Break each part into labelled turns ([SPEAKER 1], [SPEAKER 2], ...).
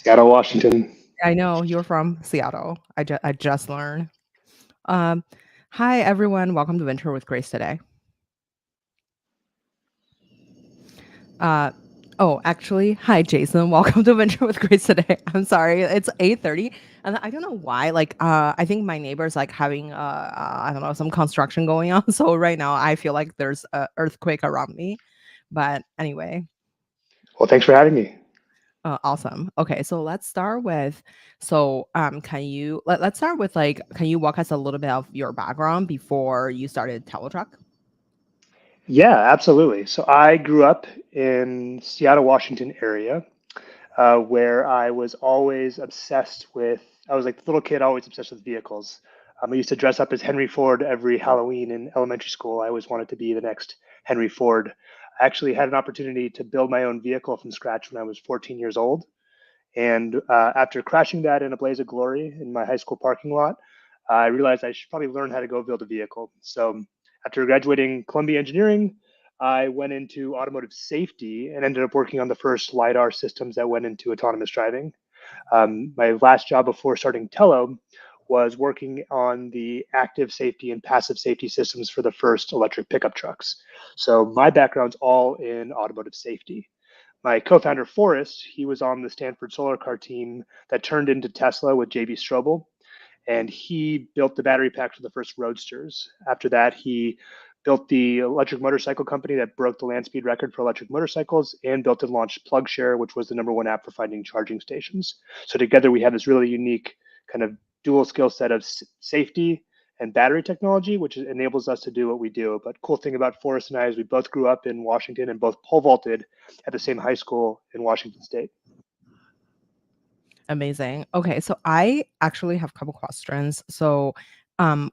[SPEAKER 1] Seattle, Washington.
[SPEAKER 2] I know you're from Seattle. I just learned. Um, Hi everyone, welcome to Venture with Grace today. Uh, actually, hi Jason, welcome to Venture with Grace today. I'm sorry, it's 8:30, and I don't know why. I think my neighbor's like having I don't know, some construction going on. So right now I feel like there's a earthquake around me. But anyway,
[SPEAKER 1] Well, thanks for having me.
[SPEAKER 2] awesome. Okay, so let's start with let's start with can you walk us a little bit of your background before you started Teletruck?
[SPEAKER 1] Yeah, absolutely. So I grew up in Seattle, Washington area, where I was always obsessed with. I was like the little kid, always obsessed with vehicles. I used to dress up as Henry Ford every Halloween in elementary school. I always wanted to be the next Henry Ford. I actually had an opportunity to build my own vehicle from scratch when I was 14 years old. And after crashing that in a blaze of glory in my high school parking lot, I realized I should probably learn how to go build a vehicle. So after graduating Columbia Engineering, I went into automotive safety and ended up working on the first LiDAR systems that went into autonomous driving. My last job before starting Telo was working on the active safety and passive safety systems for the first electric pickup trucks. So my background's all in automotive safety. My co-founder Forrest, he was on the Stanford Solar Car team that turned into Tesla with JB Strobel, and he built the battery pack for the first roadsters. After that, he built the electric motorcycle company that broke the land speed record for electric motorcycles and built and launched PlugShare, which was the number one app for finding charging stations. So together we have this really unique kind of dual skill set of safety and battery technology, which enables us to do what we do. But cool thing about Forrest and I is we both grew up in Washington and both pole vaulted at the same high school in Washington State.
[SPEAKER 2] Amazing. Okay, so I actually have a couple questions. So,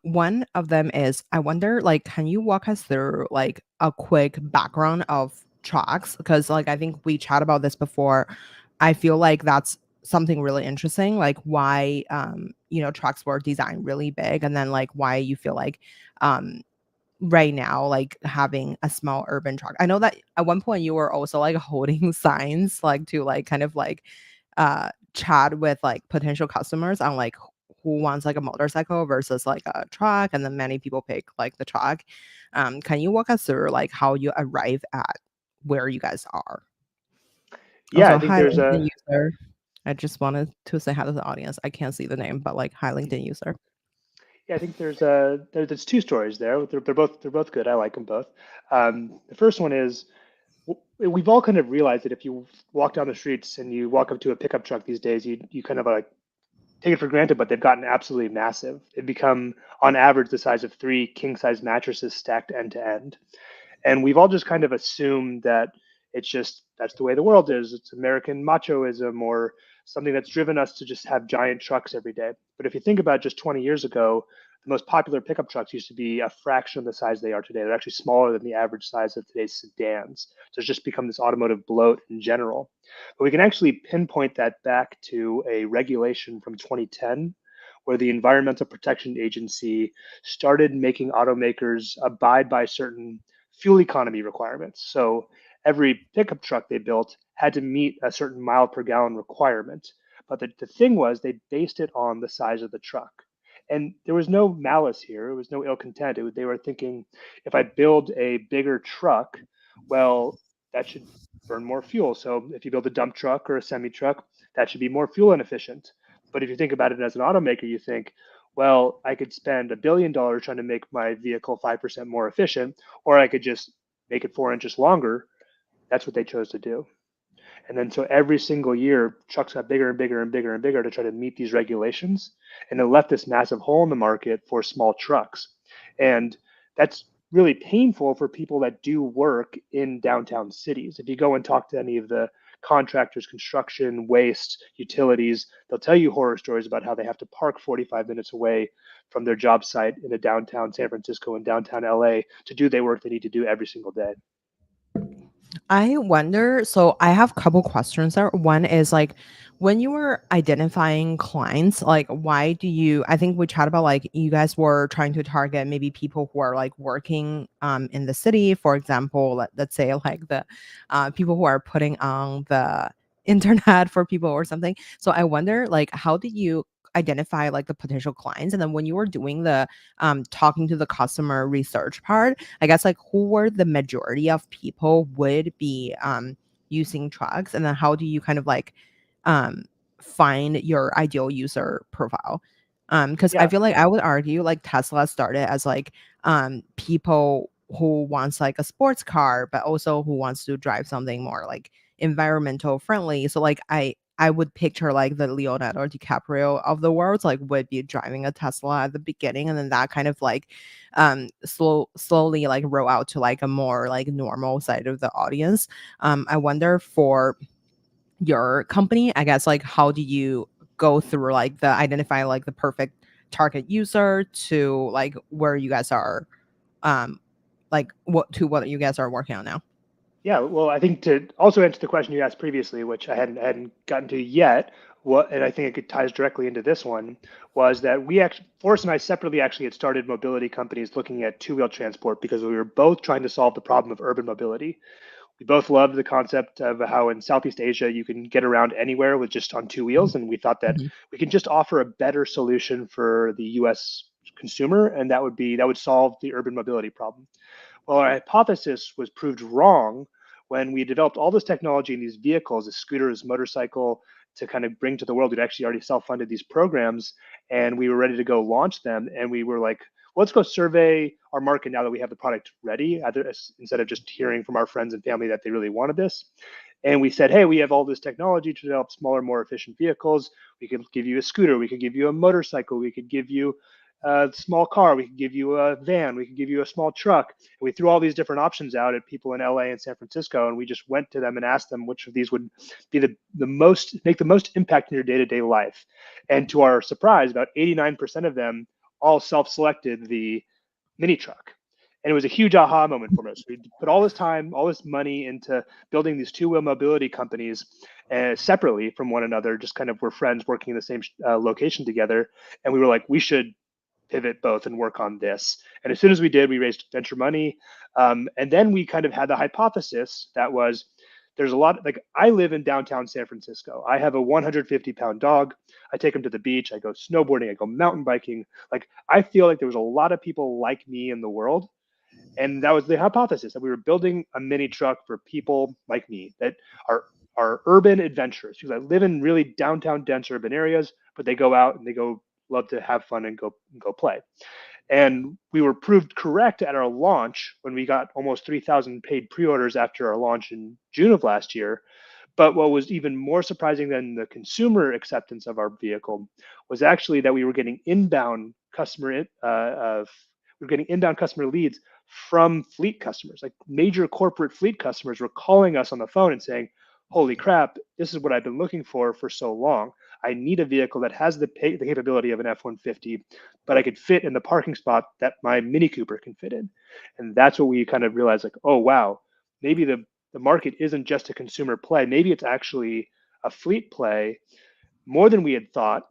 [SPEAKER 2] one of them is I wonder, can you walk us through like a quick background of trucks? Because I think we chat about this before. I feel like that's something really interesting, like why trucks were designed really big, and then like why you feel like um right now like having a small urban truck. I know that at one point you were also like holding signs like to like kind of like chat with like potential customers on like who wants like a motorcycle versus like a truck, and then many people pick like the truck. Can you walk us through like how you arrive at where you guys are?
[SPEAKER 1] Yeah,
[SPEAKER 2] Also,
[SPEAKER 1] I think
[SPEAKER 2] hi
[SPEAKER 1] there's
[SPEAKER 2] LinkedIn
[SPEAKER 1] a
[SPEAKER 2] user. I just wanted to say hi to the audience. I can't see the name, but like hi LinkedIn user.
[SPEAKER 1] Yeah, I think there's two stories there. They're both good. I like them both. The first one is we've all kind of realized that if you walk down the streets and you walk up to a pickup truck these days, you kind of like take it for granted, but they've gotten absolutely massive. They've become on average the size of three king size mattresses stacked end to end. And we've all just kind of assumed that it's just that's the way the world is. It's American machoism or something that's driven us to just have giant trucks every day. But if you think about just 20 years ago, the most popular pickup trucks used to be a fraction of the size they are today. They're actually smaller than the average size of today's sedans. So it's just become this automotive bloat in general. But we can actually pinpoint that back to a regulation from 2010 where the Environmental Protection Agency started making automakers abide by certain fuel economy requirements. So every pickup truck they built had to meet a certain mile per gallon requirement. But the thing was, they based it on the size of the truck. And there was no malice here. It was no ill content. They were thinking, if I build a bigger truck, well, that should burn more fuel. So if you build a dump truck or a semi truck, that should be more fuel inefficient. But if you think about it as an automaker, you think, well, I could spend $1 billion trying to make my vehicle 5% more efficient, or I could just make it 4 inches longer. That's what they chose to do. And then so every single year, trucks got bigger and bigger and bigger and bigger to try to meet these regulations. And it left this massive hole in the market for small trucks. And that's really painful for people that do work in downtown cities. If you go and talk to any of the contractors, construction, waste, utilities, they'll tell you horror stories about how they have to park 45 minutes away from their job site in a downtown San Francisco and downtown LA to do the work they need to do every single day.
[SPEAKER 2] I wonder, so I have a couple questions there. One is like when you were identifying clients, like why do you I think we chat about like you guys were trying to target maybe people who are like working in the city, for example, let's say like the people who are putting on the internet for people or something. So I wonder, like, how did you identify like the potential clients? And then when you were doing the talking to the customer research part, I guess like who were the majority of people would be using trucks, and then how do you kind of like um find your ideal user profile? Because I
[SPEAKER 1] Yeah,
[SPEAKER 2] feel like I would argue like Tesla started as like people who wants like a sports car, but also who wants to drive something more like environmental friendly. So like I would picture like the Leonardo DiCaprio of the world like would be driving a Tesla at the beginning, and then that kind of like slowly like roll out to like a more like normal side of the audience. I wonder for your company, I guess, like how do you go through like the identify like the perfect target user to like where you guys are um like what you guys are working on now?
[SPEAKER 1] yeah. Well, I think to also answer the question you asked previously, which I hadn't gotten to yet, what and I think it ties directly into this one, was that we actually, Forrest and I separately actually had started mobility companies looking at two-wheel transport because we were both trying to solve the problem of urban mobility. We both loved the concept of how in Southeast Asia you can get around anywhere with just on two wheels, and we thought that
[SPEAKER 2] Mhm.
[SPEAKER 1] we could just offer a better solution for the U.S. consumer, and that would solve the urban mobility problem. Well, our hypothesis was proved wrong when we developed all this technology in these vehicles, the scooters, motorcycle, to kind of bring to the world. We'd actually already self-funded these programs, and we were ready to go launch them. And we were like, well, let's go survey our market now that we have the product ready, instead of just hearing from our friends and family that they really wanted this. And we said, hey, we have all this technology to develop smaller, more efficient vehicles. We could give you a scooter, we could give you a motorcycle, we could give you a small car, we could give you a van, we could give you a small truck. And we threw all these different options out at people in LA and San Francisco, and we just went to them and asked them which of these would be the most make the most impact in your day-to-day life. And to our surprise, about 89% of them all self-selected the mini truck. And it was a huge aha moment for us. We put all this time, all this money into building these two-wheel mobility companies separately from one another. Just kind of were friends working in the same location together, and we were like, we should pivot both and work on this. And as soon as we did, we raised venture money. And then we kind of had the hypothesis that was there's a lot, like I live in downtown San Francisco. I have a 150-pound dog. I take him to the beach. I go snowboarding. I go mountain biking. Like I feel like there was a lot of people like me in the world. And that was the hypothesis that we were building a mini truck for people like me that are urban adventurers who live in really downtown dense urban areas, but they go out and they go love to have fun and go play. And we were proved correct at our launch when we got almost 3,000 paid pre-orders after our launch in June of last year. But what was even more surprising than the consumer acceptance of our vehicle was actually that we were getting inbound we were getting inbound customer leads from fleet customers, like major corporate fleet customers were calling us on the phone and saying, "Holy crap, this is what I've been looking for so long. I need a vehicle that has the capability of an F-150, but I could fit in the parking spot that my Mini Cooper can fit in." And that's what we kind of realized, like, oh wow, maybe the market isn't just a consumer play. Maybe it's actually a fleet play more than we had thought.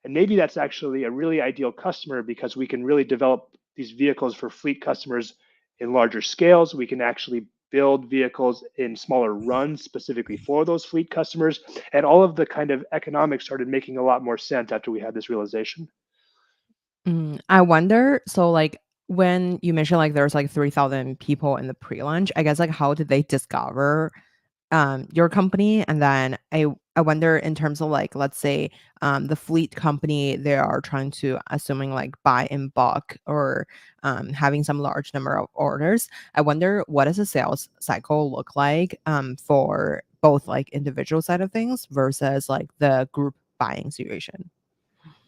[SPEAKER 1] And maybe that's actually a really ideal customer because we can really develop these vehicles for fleet customers in larger scales. We can actually build vehicles in smaller runs specifically for those fleet customers. And all of the kind of economics started making a lot more sense after we had this realization.
[SPEAKER 2] I wonder, so like when you mentioned like there's like 3,000 people in the pre-launch, I guess like how did they discover your company? And then I wonder in terms of like let's say the fleet company, they are trying to assuming like buy in bulk or having some large number of orders. I wonder what does a sales cycle look like for both like individual side of things versus like the group buying situation.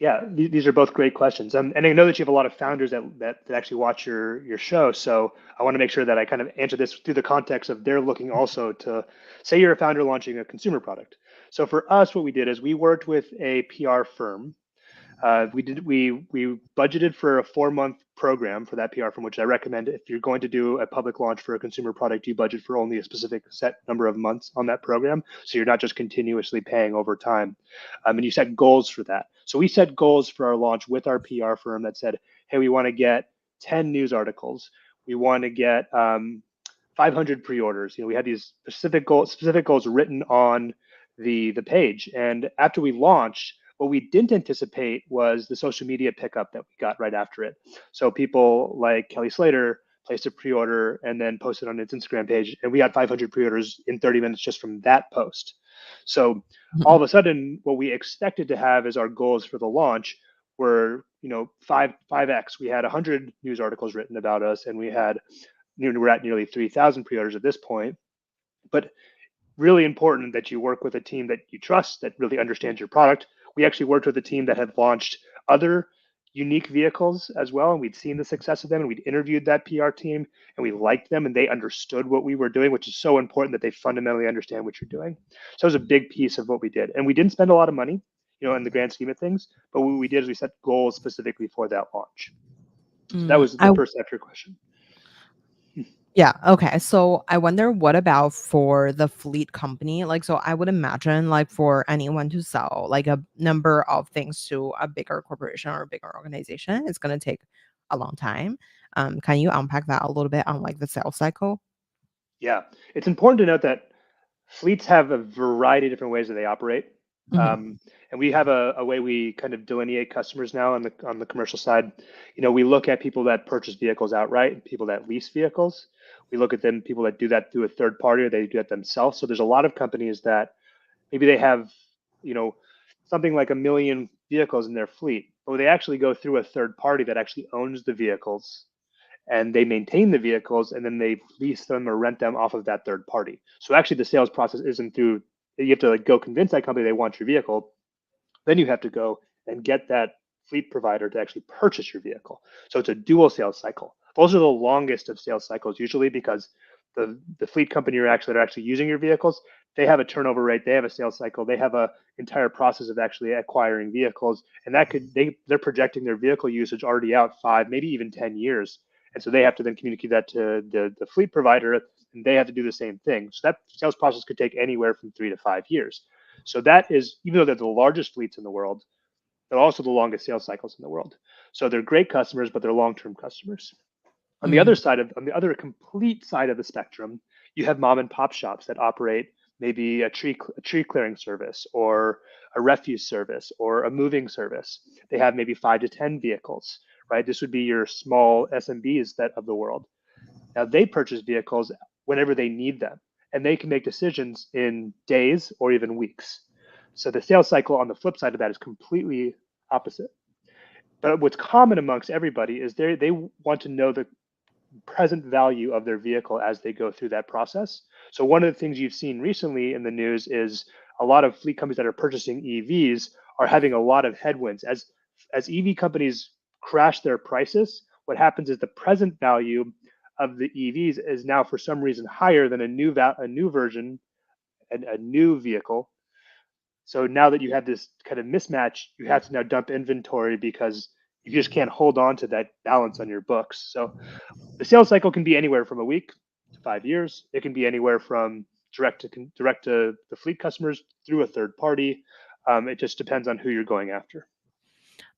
[SPEAKER 1] Yeah, these are both great questions. And I know that you have a lot of founders that actually watch your show. So I want to make sure that I kind of answer this through the context of they're looking also to say you're a founder launching a consumer product. So for us, what we did is we worked with a PR firm. We budgeted for a 4-month program for that PR firm, which I recommend if you're going to do a public launch for a consumer product, you budget for only a specific set number of months on that program, so you're not just continuously paying over time. And you set goals for that. So we set goals for our launch with our PR firm that said, hey, we want to get 10 news articles. We want to get 500 pre-orders. We had these specific goals written on the page. And after we launched, what we didn't anticipate was the social media pickup that we got right after it. So people like Kelly Slater placed a pre-order and then posted on its Instagram page, and we had 500 pre-orders in 30 minutes just from that post. So all of a sudden, what we expected to have as our goals for the launch were, five x. We had 100 news articles written about us, and we're at nearly 3,000 pre-orders at this point. But really important that you work with a team that you trust, that really understands your product. We actually worked with a team that had launched other unique vehicles as well, and we'd seen the success of them, and we'd interviewed that PR team, and we liked them, and they understood what we were doing, which is so important that they fundamentally understand what you're doing. So it was a big piece of what we did, and we didn't spend a lot of money, in the grand scheme of things, but what we did is we set goals specifically for that launch. So that was the
[SPEAKER 2] I
[SPEAKER 1] first after question.
[SPEAKER 2] Yeah, okay. So I wonder what about for the fleet company? Like, so I would imagine like for anyone to sell like a number of things to a bigger corporation or a bigger organization, it's going to take a long time. Can you unpack that a little bit on like the sales cycle?
[SPEAKER 1] Yeah, it's important to note that fleets have a variety of different ways that they operate.
[SPEAKER 2] Hmm.
[SPEAKER 1] And we have a way we kind of delineate customers now on the commercial side. We look at people that purchase vehicles outright, people that lease vehicles. We look at them, people that do that through a third party or they do that themselves. So there's a lot of companies that maybe they have, you know, something like 1 million vehicles in their fleet, but they actually go through a third party that actually owns the vehicles and they maintain the vehicles and then they lease them or rent them off of that third party. So actually the sales process isn't through, you have to like go convince that company they want your vehicle. Then you have to go and get that fleet provider to actually purchase your vehicle. So it's a dual sales cycle. Those are the longest of sales cycles usually because the fleet company that are actually using your vehicles, they have a turnover rate, they have a sales cycle, they have a entire process of actually acquiring vehicles, and they're projecting their vehicle usage already out 5, maybe even 10 years, and so they have to then communicate that to the fleet provider, and they have to do the same thing. So that sales process could take anywhere from 3 to 5 years. So that is, even though they're the largest fleets in the world, they're also the longest sales cycles in the world. So they're great customers, but they're long-term customers.
[SPEAKER 2] Mm.
[SPEAKER 1] On the other complete side of the spectrum, you have mom and pop shops that operate maybe a tree clearing service or a refuse service or a moving service. They have maybe 5 to 10 vehicles, right? This would be your small SMBs that of the world. Now they purchase vehicles whenever they need them, and they can make decisions in days or even weeks. So the sales cycle on the flip side of that is completely opposite. But what's common amongst everybody is they want to know the present value of their vehicle as they go through that process. So one of the things you've seen recently in the news is a lot of fleet companies that are purchasing EVs are having a lot of headwinds as EV companies crash their prices. What happens is the present value of the EVs is now for some reason higher than a new version and a new vehicle. So now that you have this kind of mismatch, you have to now dump inventory because you just can't hold on to that balance on your books. So the sales cycle can be anywhere from a week to 5 years. It can be anywhere from direct to the fleet customers through a third party. It just depends on who you're going after.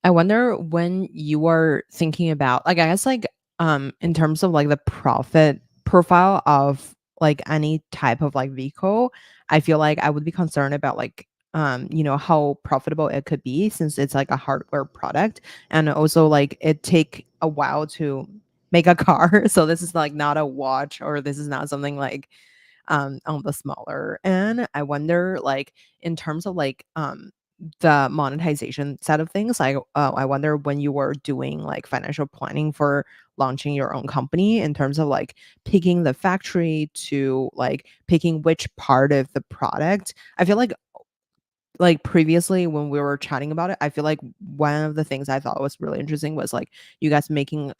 [SPEAKER 2] I wonder when you are thinking about like I guess like in terms of like the profit profile of like any type of like vehicle, I feel like I would be concerned about like how profitable it could be since it's like a hardware product and also like it take a while to make a car. So this is like not a watch or this is not something like on the smaller end. I wonder like in terms of like the monetization side of things, I wonder when you were doing like financial planning for launching your own company in terms of like picking the factory to like picking which part of the product. I feel like previously when we were chatting about it, I feel like one of the things I thought was really interesting was like you guys making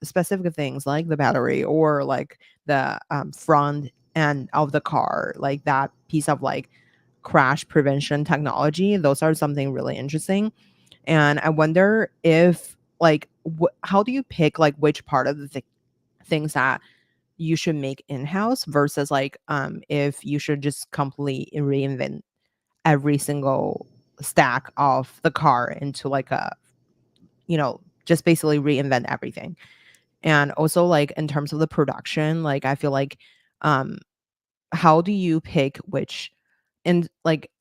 [SPEAKER 2] specific things like the battery or like the front end of the car, like that piece of like crash prevention technology. Those are something really interesting. And I wonder if like how do you pick like which part of the things that you should make in-house versus like if you should just completely reinvent every single stack of the car into like a just basically reinvent everything. And also like in terms of the production, like I feel like um how do you pick which and like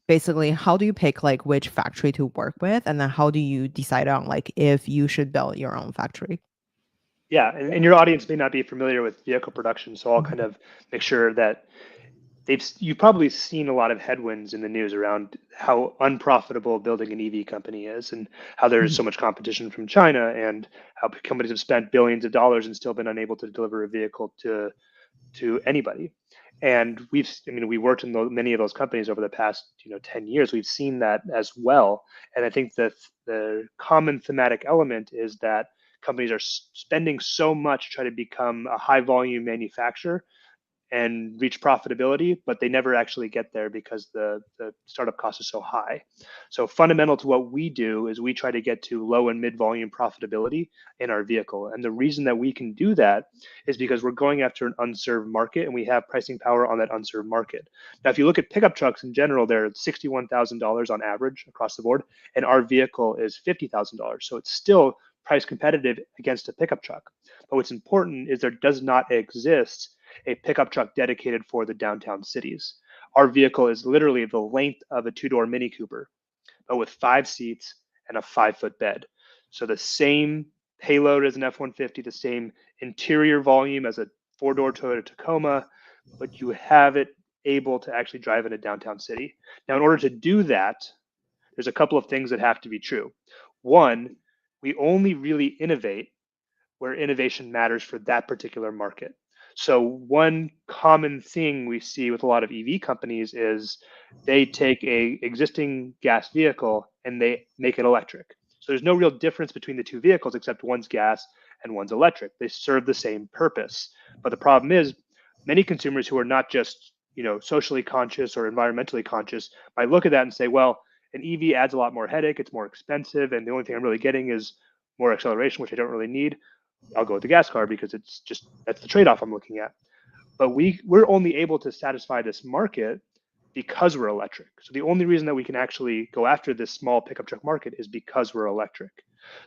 [SPEAKER 2] basically how do you pick like which factory to work with, and then how do you decide on like if you should build your own factory?
[SPEAKER 1] Yeah, and your audience may not be familiar with vehicle production, so I'll kind
[SPEAKER 2] Mhm.
[SPEAKER 1] of make sure that you've probably seen a lot of headwinds in the news around how unprofitable building an EV company is, and how there's
[SPEAKER 2] Mhm.
[SPEAKER 1] so much competition from China, and how companies have spent billions of dollars and still been unable to deliver a vehicle to anybody. And I mean, we worked in many of those companies over the past, 10 years. We've seen that as well. And I think that the common thematic element is that companies are spending so much to try to become a high volume manufacturer and reach profitability, but they never actually get there because the startup cost is so high. So fundamental to what we do is we try to get to low and mid volume profitability in our vehicle. And the reason that we can do that is because we're going after an unserved market, and we have pricing power on that unserved market. Now, if you look at pickup trucks in general, they're $61,000 on average across the board, and our vehicle is $50,000. So it's still price competitive against a pickup truck. But what's important is there does not exist a pickup truck dedicated for the downtown cities. Our vehicle is literally the length of a two-door Mini Cooper, but with 5 seats and a 5-foot bed. So the same payload as an F-150, the same interior volume as a four-door Toyota Tacoma, but you have it able to actually drive in a downtown city. Now, in order to do that, there's a couple of things that have to be true. One, we only really innovate where innovation matters for that particular market. So one common thing we see with a lot of EV companies is they take a existing gas vehicle and they make it electric. So there's no real difference between the two vehicles except one's gas and one's electric. They serve the same purpose. But the problem is many consumers who are not just, socially conscious or environmentally conscious might look at that and say, well, an EV adds a lot more headache, it's more expensive, and the only thing I'm really getting is more acceleration, which I don't really need. I'll go with the gas car because it's just that's the trade-off I'm looking at. But we're only able to satisfy this market because we're electric. So the only reason that we can actually go after this small pickup truck market is because we're electric.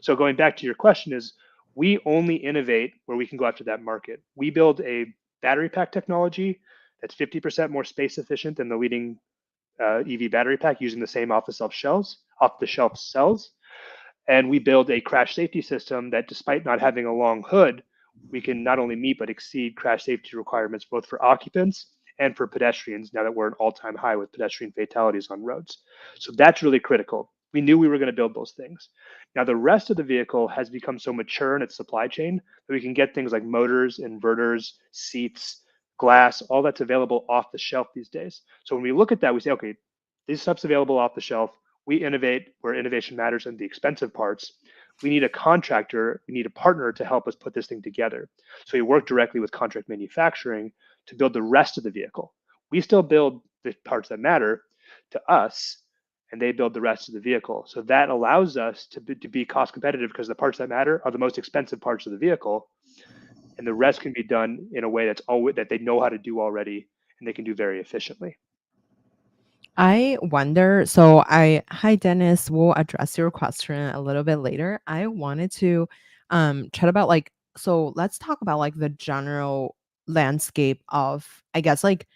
[SPEAKER 1] So going back to your question is we only innovate where we can go after that market. We build a battery pack technology that's 50% more space efficient than the leading EV battery pack using the same off the shelf cells. And we build a crash safety system that, despite not having a long hood, we can not only meet but exceed crash safety requirements both for occupants and for pedestrians now that we're at an all-time high with pedestrian fatalities on roads. So that's really critical. We knew we were going to build those things. Now, the rest of the vehicle has become so mature in its supply chain that we can get things like motors, inverters, seats, glass, all that's available off the shelf these days. So when we look at that, we say, okay, this stuff's available off the shelf. We innovate where innovation matters in the expensive parts. We need a contractor, we need a partner to help us put this thing together. So we work directly with contract manufacturing to build the rest of the vehicle. We still build the parts that matter to us, and they build the rest of the vehicle. So that allows us to be cost competitive because the parts that matter are the most expensive parts of the vehicle, and the rest can be done in a way that they know how to do already and they can do very efficiently.
[SPEAKER 2] I wonder, so hi Dennis, we'll address your question a little bit later. I wanted to chat about like, so let's talk about like the general landscape of, I guess, like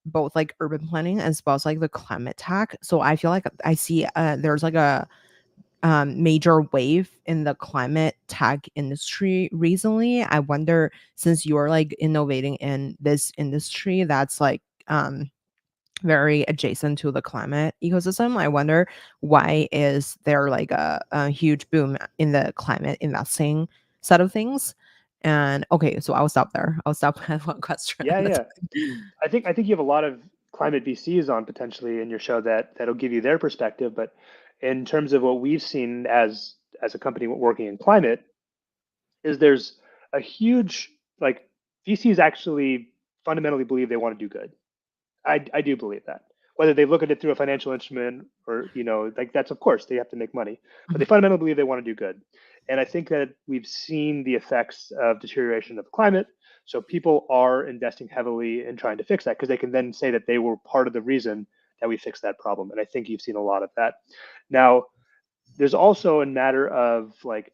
[SPEAKER 2] both like urban planning as well as like the climate tech. So I feel like I see there's like a major wave in the climate tech industry recently. I wonder, since you're like innovating in this industry that's like very adjacent to the climate ecosystem, I wonder why is there like a huge boom in the climate investing side of things. And okay, so I'll stop there. I'll stop at one question
[SPEAKER 1] Yeah,
[SPEAKER 2] at a
[SPEAKER 1] yeah.
[SPEAKER 2] time.
[SPEAKER 1] I think you have a lot of climate VCs on potentially in your show that'll give you their perspective. But in terms of what we've seen as a company working in climate, is there's a huge like VCs actually fundamentally believe they want to do good. I do believe that. Whether they look at it through a financial instrument or, like that's of course they have to make money, but they fundamentally believe they want to do good. And I think that we've seen the effects of deterioration of the climate. So people are investing heavily in trying to fix that because they can then say that they were part of the reason that we fixed that problem. And I think you've seen a lot of that. Now, there's also a matter of like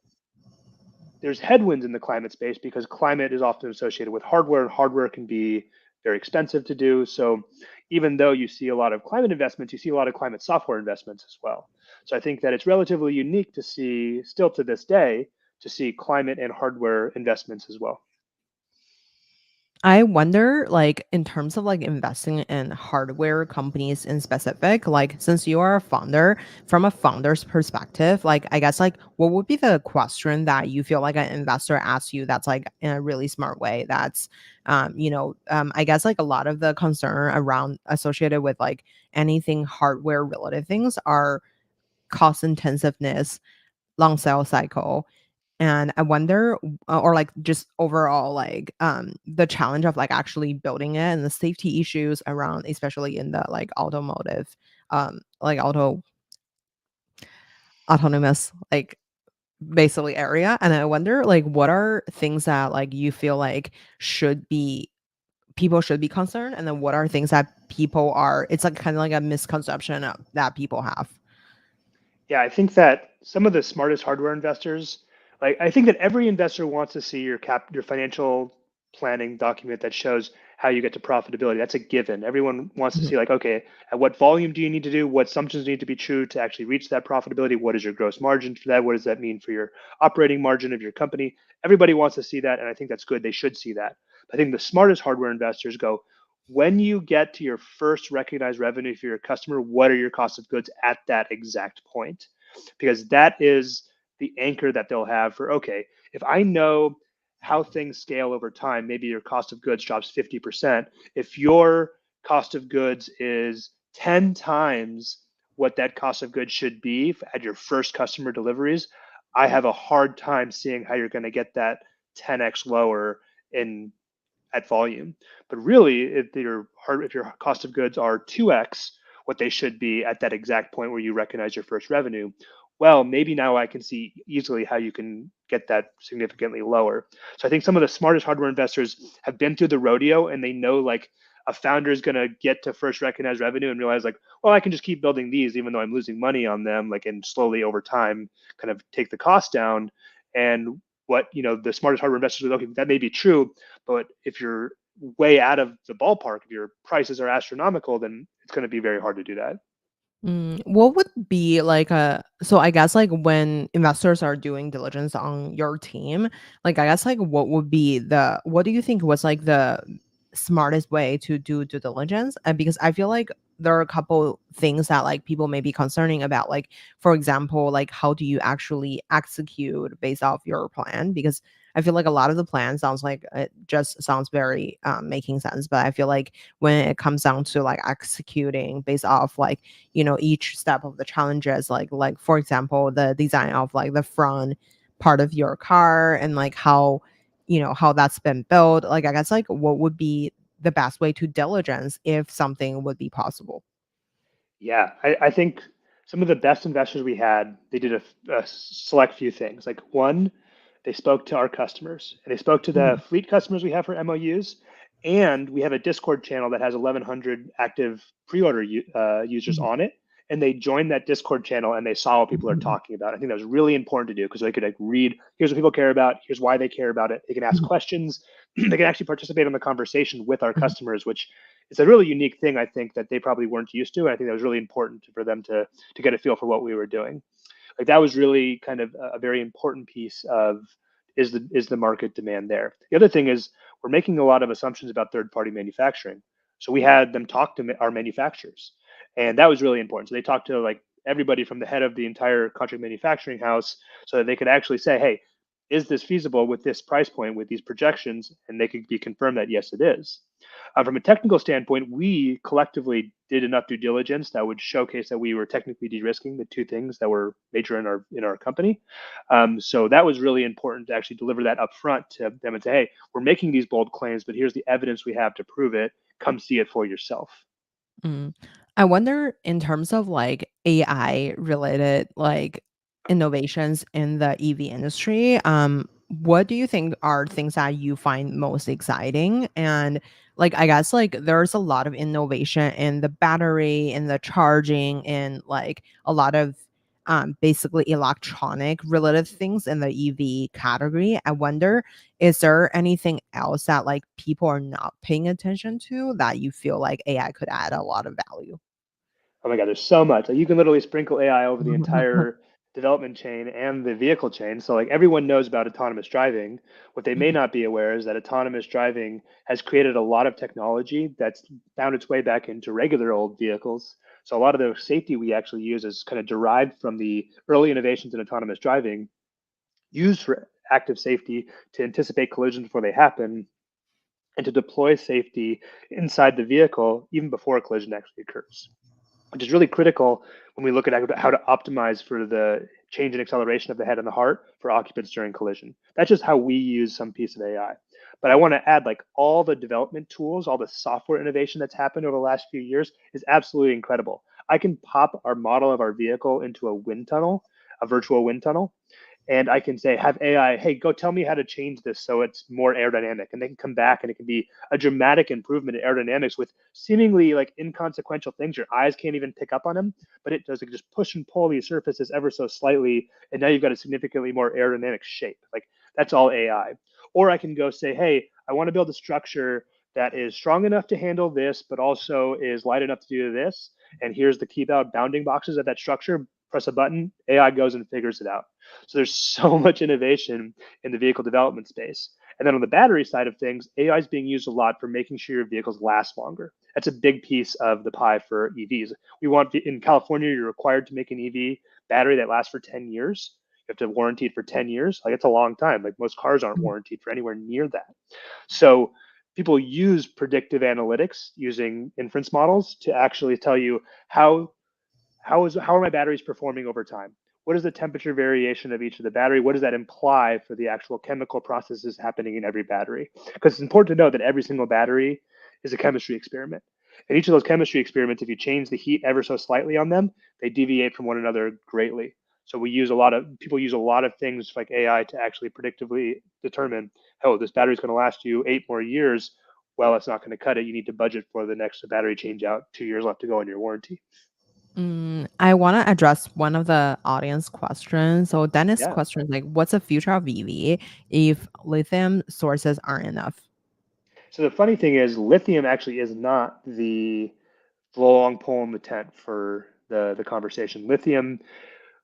[SPEAKER 1] there's headwinds in the climate space because climate is often associated with hardware, and hardware can be very expensive to do. So even though you see a lot of climate investments, you see a lot of climate software investments as well. So I think that it's relatively unique to see, still to this day, to see climate and hardware investments as well.
[SPEAKER 2] I wonder, like, in terms of like investing in hardware companies in specific, like, since you are a founder, from a founder's perspective, like, I guess, like, what would be the question that you feel like an investor asks you that's like in a really smart way? That's, I guess, like, a lot of the concern around associated with like anything hardware related things are cost intensiveness, long sales cycle, and I wonder, or like just overall, like the challenge of like actually building it and the safety issues around, especially in the like automotive, like autonomous, like basically area. And I wonder, like, what are things that like you feel like should be people should be concerned, and then what are things that people are? It's like kind of like a misconception that people have.
[SPEAKER 1] Yeah, I think that some of the smartest hardware investors, like I think that every investor wants to see your financial planning document that shows how you get to profitability. That's a given. Everyone wants to
[SPEAKER 2] Mhm.
[SPEAKER 1] see like, okay, at what volume do you need to do? What assumptions need to be true to actually reach that profitability? What is your gross margin for that? What does that mean for your operating margin of your company? Everybody wants to see that, and I think that's good. They should see that. I think the smartest hardware investors go, when you get to your first recognized revenue for your customer, what are your cost of goods at that exact point? Because that is the anchor that they'll have for, okay, if I know how things scale over time, maybe your cost of goods drops 50%. If your cost of goods is 10 times what that cost of goods should be at your first customer deliveries, I have a hard time seeing how you're going to get that 10x lower in at volume. But really, if your cost of goods are 2x what they should be at that exact point where you recognize your first revenue, well, maybe now I can see easily how you can get that significantly lower. So I think some of the smartest hardware investors have been through the rodeo and they know like a founder is going to get to first recognized revenue and realize like, well, I can just keep building these even though I'm losing money on them, like, and slowly over time kind of take the cost down. And what, the smartest hardware investors are, okay, that may be true, but if you're way out of the ballpark, if your prices are astronomical, then it's going to be very hard to do that.
[SPEAKER 2] What would be like a so I guess like when investors are doing diligence on your team, like I guess like what do you think was like the smartest way to do due diligence? And because I feel like there are a couple things that like people may be concerning about, like for example, like how do you actually execute based off your plan? Because I feel like a lot of the plan sounds like it just sounds very making sense, but I feel like when it comes down to like executing based off like each step of the challenges, like for example the design of like the front part of your car and like how how that's been built, like I guess like what would be the best way to diligence if something would be possible.
[SPEAKER 1] Yeah, I think some of the best investors we had, they did a select few things. Like one, they spoke to our customers and they spoke to the
[SPEAKER 2] Mhm.
[SPEAKER 1] fleet customers we have for MOUs. And we have a Discord channel that has 1,100 active pre-order users
[SPEAKER 2] Mhm.
[SPEAKER 1] on it. And they joined that Discord channel and they saw what people are talking about. I think that was really important to do because they could like read, here's what people care about, here's why they care about it. They can ask
[SPEAKER 2] Mhm.
[SPEAKER 1] questions, they can actually participate in the conversation with our
[SPEAKER 2] Mhm.
[SPEAKER 1] customers, which it's a really unique thing I think that they probably weren't used to. And I think that was really important for them to get a feel for what we were doing. Like that was really kind of a very important piece of is the market demand there. The other thing is we're making a lot of assumptions about third party manufacturing. So we had them talk to our manufacturers, and that was really important. So they talked to like everybody from the head of the entire contract manufacturing house, so that they could actually say, hey, is this feasible with this price point, with these projections? And they could be confirmed that yes, it is. From a technical standpoint, we collectively did enough due diligence that would showcase that we were technically de-risking the two things that were major in our company. So that was really important to actually deliver that upfront to them and say, hey, we're making these bold claims, but here's the evidence we have to prove it. Come see it for yourself.
[SPEAKER 2] Mm. I wonder in terms of like AI related like innovations in the EV industry, what do you think are things that you find most exciting? And like I guess like there's a lot of innovation in the battery, in the charging, and like a lot of basically electronic related things in the EV category. I wonder, is there anything else that like people are not paying attention to that you feel like AI could add a lot of value?
[SPEAKER 1] Oh my God, there's so much. Like you can literally sprinkle AI over the entire development chain and the vehicle chain. So like everyone knows about autonomous driving. What they may not be aware is that autonomous driving has created a lot of technology that's found its way back into regular old vehicles. So a lot of the safety we actually use is kind of derived from the early innovations in autonomous driving, used for active safety to anticipate collisions before they happen and to deploy safety inside the vehicle even before a collision actually occurs, which is really critical when we look at how to optimize for the change in acceleration of the head and the heart for occupants during collision. That's just how we use some piece of AI. But I want to add like all the development tools, all the software innovation that's happened over the last few years is absolutely incredible. I can pop our model of our vehicle into a wind tunnel, a virtual wind tunnel, and I can say, have AI, hey, go tell me how to change this so it's more aerodynamic. And they can come back and it can be a dramatic improvement in aerodynamics with seemingly like inconsequential things. Your eyes can't even pick up on them, but it does like just push and pull these surfaces ever so slightly. And now you've got a significantly more aerodynamic shape. Like that's all AI. Or I can go say, hey, I want to build a structure that is strong enough to handle this, but also is light enough to do this. And here's the key bounding boxes of that structure. Press a button, AI goes and figures it out. So there's so much innovation in the vehicle development space. And then on the battery side of things, AI is being used a lot for making sure your vehicles last longer. That's a big piece of the pie for EVs. We want in California, you're required to make an EV battery that lasts for 10 years. You have to warranty it for 10 years. Like it's a long time. Like most cars aren't warranted for anywhere near that. So people use predictive analytics using inference models to actually tell you how are my batteries performing over time? What is the temperature variation of each of the battery? What does that imply for the actual chemical processes happening in every battery? Because it's important to know that every single battery is a chemistry experiment. And each of those chemistry experiments, if you change the heat ever so slightly on them, they deviate from one another greatly. So we use a lot of people use a lot of things like AI to actually predictively determine, oh, this battery is going to last you 8 more years. Well, it's not going to cut it. You need to budget for the next battery change out, 2 years left to go on your warranty.
[SPEAKER 2] I want to address one of the audience questions. So Dennis'
[SPEAKER 1] Yeah.
[SPEAKER 2] question is like, what's the future of EV if lithium sources aren't enough?
[SPEAKER 1] So the funny thing is, lithium actually is not the long pole in the tent for the conversation. Lithium,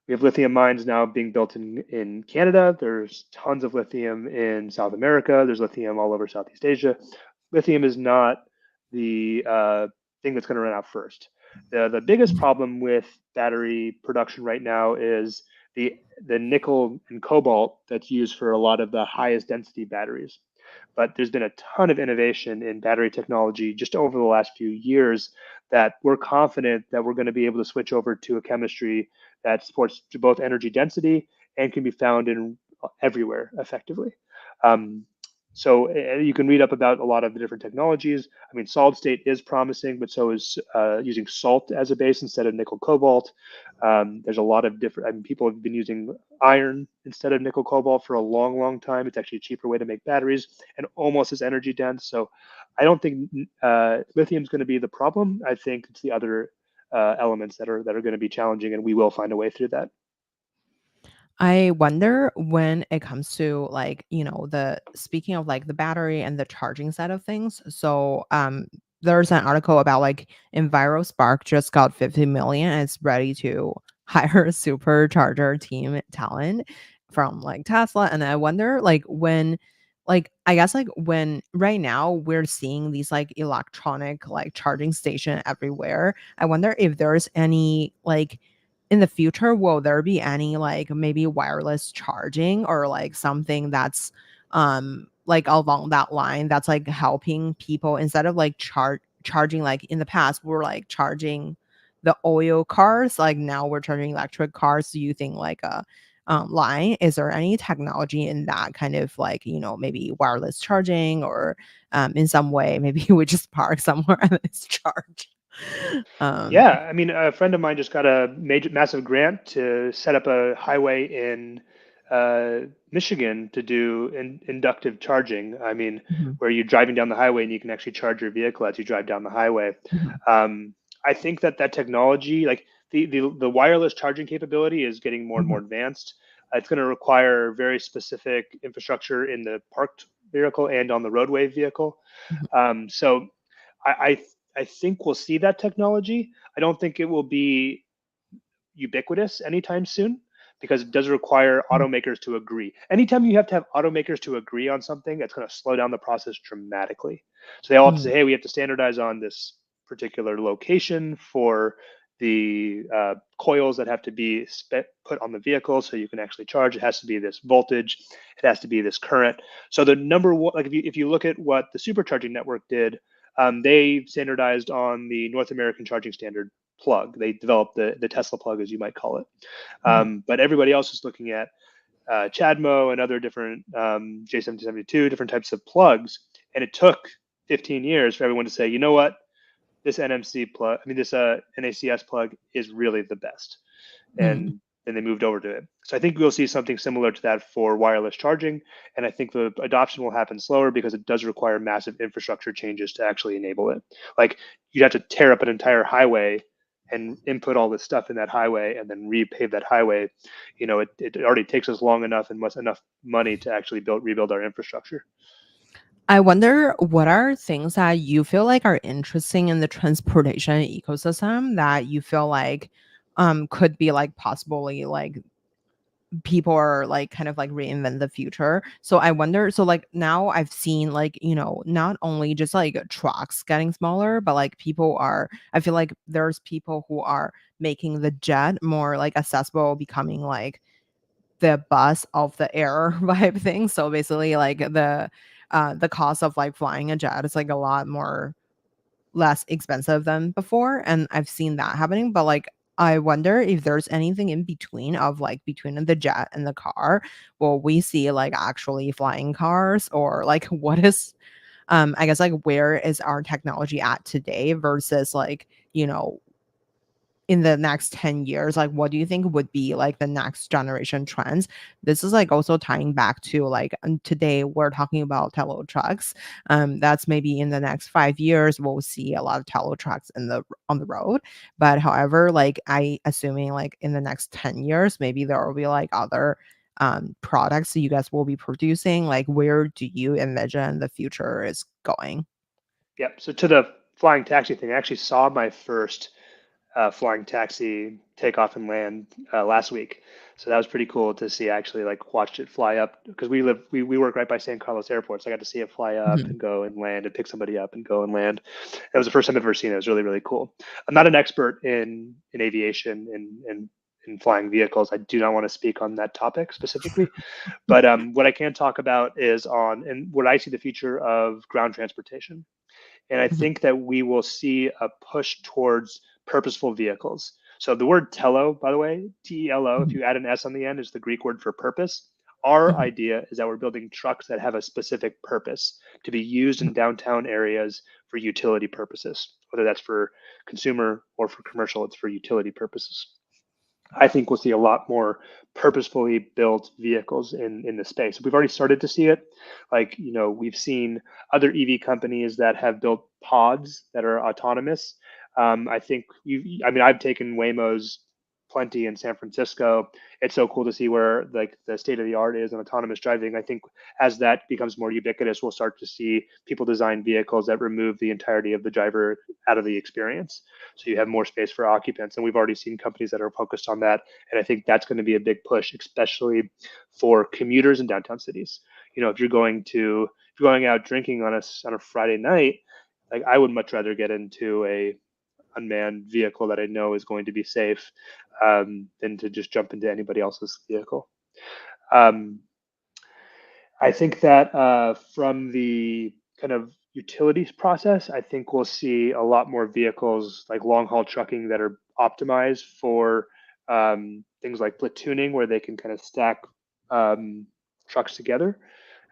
[SPEAKER 1] we have lithium mines now being built in Canada. There's tons of lithium in South America. There's lithium all over Southeast Asia. Lithium is not the thing that's going to run out first. The biggest problem with battery production right now is the nickel and cobalt that's used for a lot of the highest density batteries. But there's been a ton of innovation in battery technology just over the last few years that we're confident that we're going to be able to switch over to a chemistry that supports both energy density and can be found in everywhere effectively. Um, so you can read up about a lot of the different technologies. I mean, solid state is promising, but so is using salt as a base instead of nickel cobalt. There's a lot of different. I mean, people have been using iron instead of nickel cobalt for a long, long time. It's actually a cheaper way to make batteries and almost as energy dense. So I don't think lithium is going to be the problem. I think it's the other elements that are going to be challenging, and we will find a way through that.
[SPEAKER 2] I wonder when it comes to like, the speaking of like the battery and the charging side of things. So, there's an article about like EnviroSpark just got 50 million and it's ready to hire a supercharger team talent from like Tesla. And I wonder like when like I guess like when right now we're seeing these like electronic like charging station everywhere. I wonder if there's any like in the future, will there be any like maybe wireless charging or like something that's like along that line that's like helping people instead of like charging like in the past we're like charging the oil cars, like now we're charging electric cars. Do you think like a line, is there any technology in that kind of like maybe wireless charging or in some way maybe we just park somewhere and it's charged? um
[SPEAKER 1] Yeah, I mean, a friend of mine just got a massive grant to set up a highway in uh, Michigan to do inductive charging. I mean,
[SPEAKER 2] mhm,
[SPEAKER 1] where you're driving down the highway and you can actually charge your vehicle as you drive down the highway.
[SPEAKER 2] mhm,
[SPEAKER 1] Um, I think that that technology, like the wireless charging capability, is getting more and more
[SPEAKER 2] Mhm,
[SPEAKER 1] advanced. It's going to require very specific infrastructure in the parked vehicle and on the roadway vehicle.
[SPEAKER 2] mhm,
[SPEAKER 1] So I I think we'll see that technology. I don't think it will be ubiquitous anytime soon because it does require
[SPEAKER 2] mhm,
[SPEAKER 1] automakers to agree. Anytime you have to have automakers to agree on something, it's going to slow down the process dramatically. So they all have to say,
[SPEAKER 2] mhm,
[SPEAKER 1] hey, we have to standardize on this particular location for the coils that have to be put on the vehicle so you can actually charge. It has to be this voltage. It has to be this current. So the number one, like if you look at what the supercharging network did, they standardized on the North American charging standard plug. They developed the Tesla plug, as you might call it.
[SPEAKER 2] mhm,
[SPEAKER 1] But everybody else is looking at CHAdeMO and other different J772, different types of plugs. And it took 15 years for everyone to say, you know what, this NMC plug, I mean, this NACS plug is really the best.
[SPEAKER 2] mhm.
[SPEAKER 1] And then they moved over to it. So I think we'll see something similar to that for wireless charging. And I think the adoption will happen slower because it does require massive infrastructure changes to actually enable it. Like you'd have to tear up an entire highway and input all this stuff in that highway and then repave that highway. You know, it already takes us long enough and was enough money to actually rebuild our infrastructure.
[SPEAKER 2] I wonder what are things that you feel like are interesting in the transportation ecosystem that you feel like could be like possibly like people are like kind of like reinvent the future. So I wonder, so like now I've seen like, not only just like trucks getting smaller, but like people are, I feel like there's people who are making the jet more like accessible, becoming like the bus of the air vibe thing. So basically like the cost of like flying a jet is like a lot more less expensive than before, and I've seen that happening, but, like, I wonder if there's anything in between of, like, between the jet and the car. Will we see, like, actually flying cars, or, like, what is I guess, like, where is our technology at today versus, like, in the next 10 years, like, what do you think would be, like, the next generation trends? This is, like, also tying back to, like, today we're talking about Telo Trucks. That's maybe in the next 5 years, we'll see a lot of Telo Trucks on the road. But however, like, I assuming, like, in the next 10 years, maybe there will be, like, other, products that you guys will be producing. Like, where do you envision the future is going?
[SPEAKER 1] Yep. So to the flying taxi thing, I actually saw my first flying taxi take off and land last week. So that was pretty cool to see. I actually like watched it fly up because we work right by San Carlos Airport, so I got to see it fly up
[SPEAKER 2] Mhm,
[SPEAKER 1] and go and land and pick somebody up and go and land. It was the first time I've ever seen it. It was really really cool. I'm not an expert in aviation and in flying vehicles. I do not want to speak on that topic specifically, but what I can talk about is on and what I see the future of ground transportation. And I
[SPEAKER 2] mhm,
[SPEAKER 1] think that we will see a push towards purposeful vehicles. So the word telo, by the way, Telo, if
[SPEAKER 2] mhm,
[SPEAKER 1] you add an S on the end, is the Greek word for purpose. Our
[SPEAKER 2] mhm,
[SPEAKER 1] idea is that we're building trucks that have a specific purpose to be used in downtown areas for utility purposes, whether that's for consumer or for commercial, it's for utility purposes. I think we'll see a lot more purposefully built vehicles in the space. We've already started to see it. Like, you know, we've seen other EV companies that have built pods that are autonomous. I think I mean, I've taken Waymo's plenty in San Francisco. It's so cool to see where like the state of the art is in autonomous driving. I think as that becomes more ubiquitous, we'll start to see people design vehicles that remove the entirety of the driver out of the experience so you have more space for occupants. And we've already seen companies that are focused on that. And I think that's going to be a big push, especially for commuters in downtown cities. You know, if you're going out drinking on a Friday night, like I would much rather get into a unmanned vehicle that I know is going to be safe than to just jump into anybody else's vehicle. Um, I think that from the kind of utilities process, I think we'll see a lot more vehicles like long haul trucking that are optimized for things like platooning, where they can kind of stack trucks together.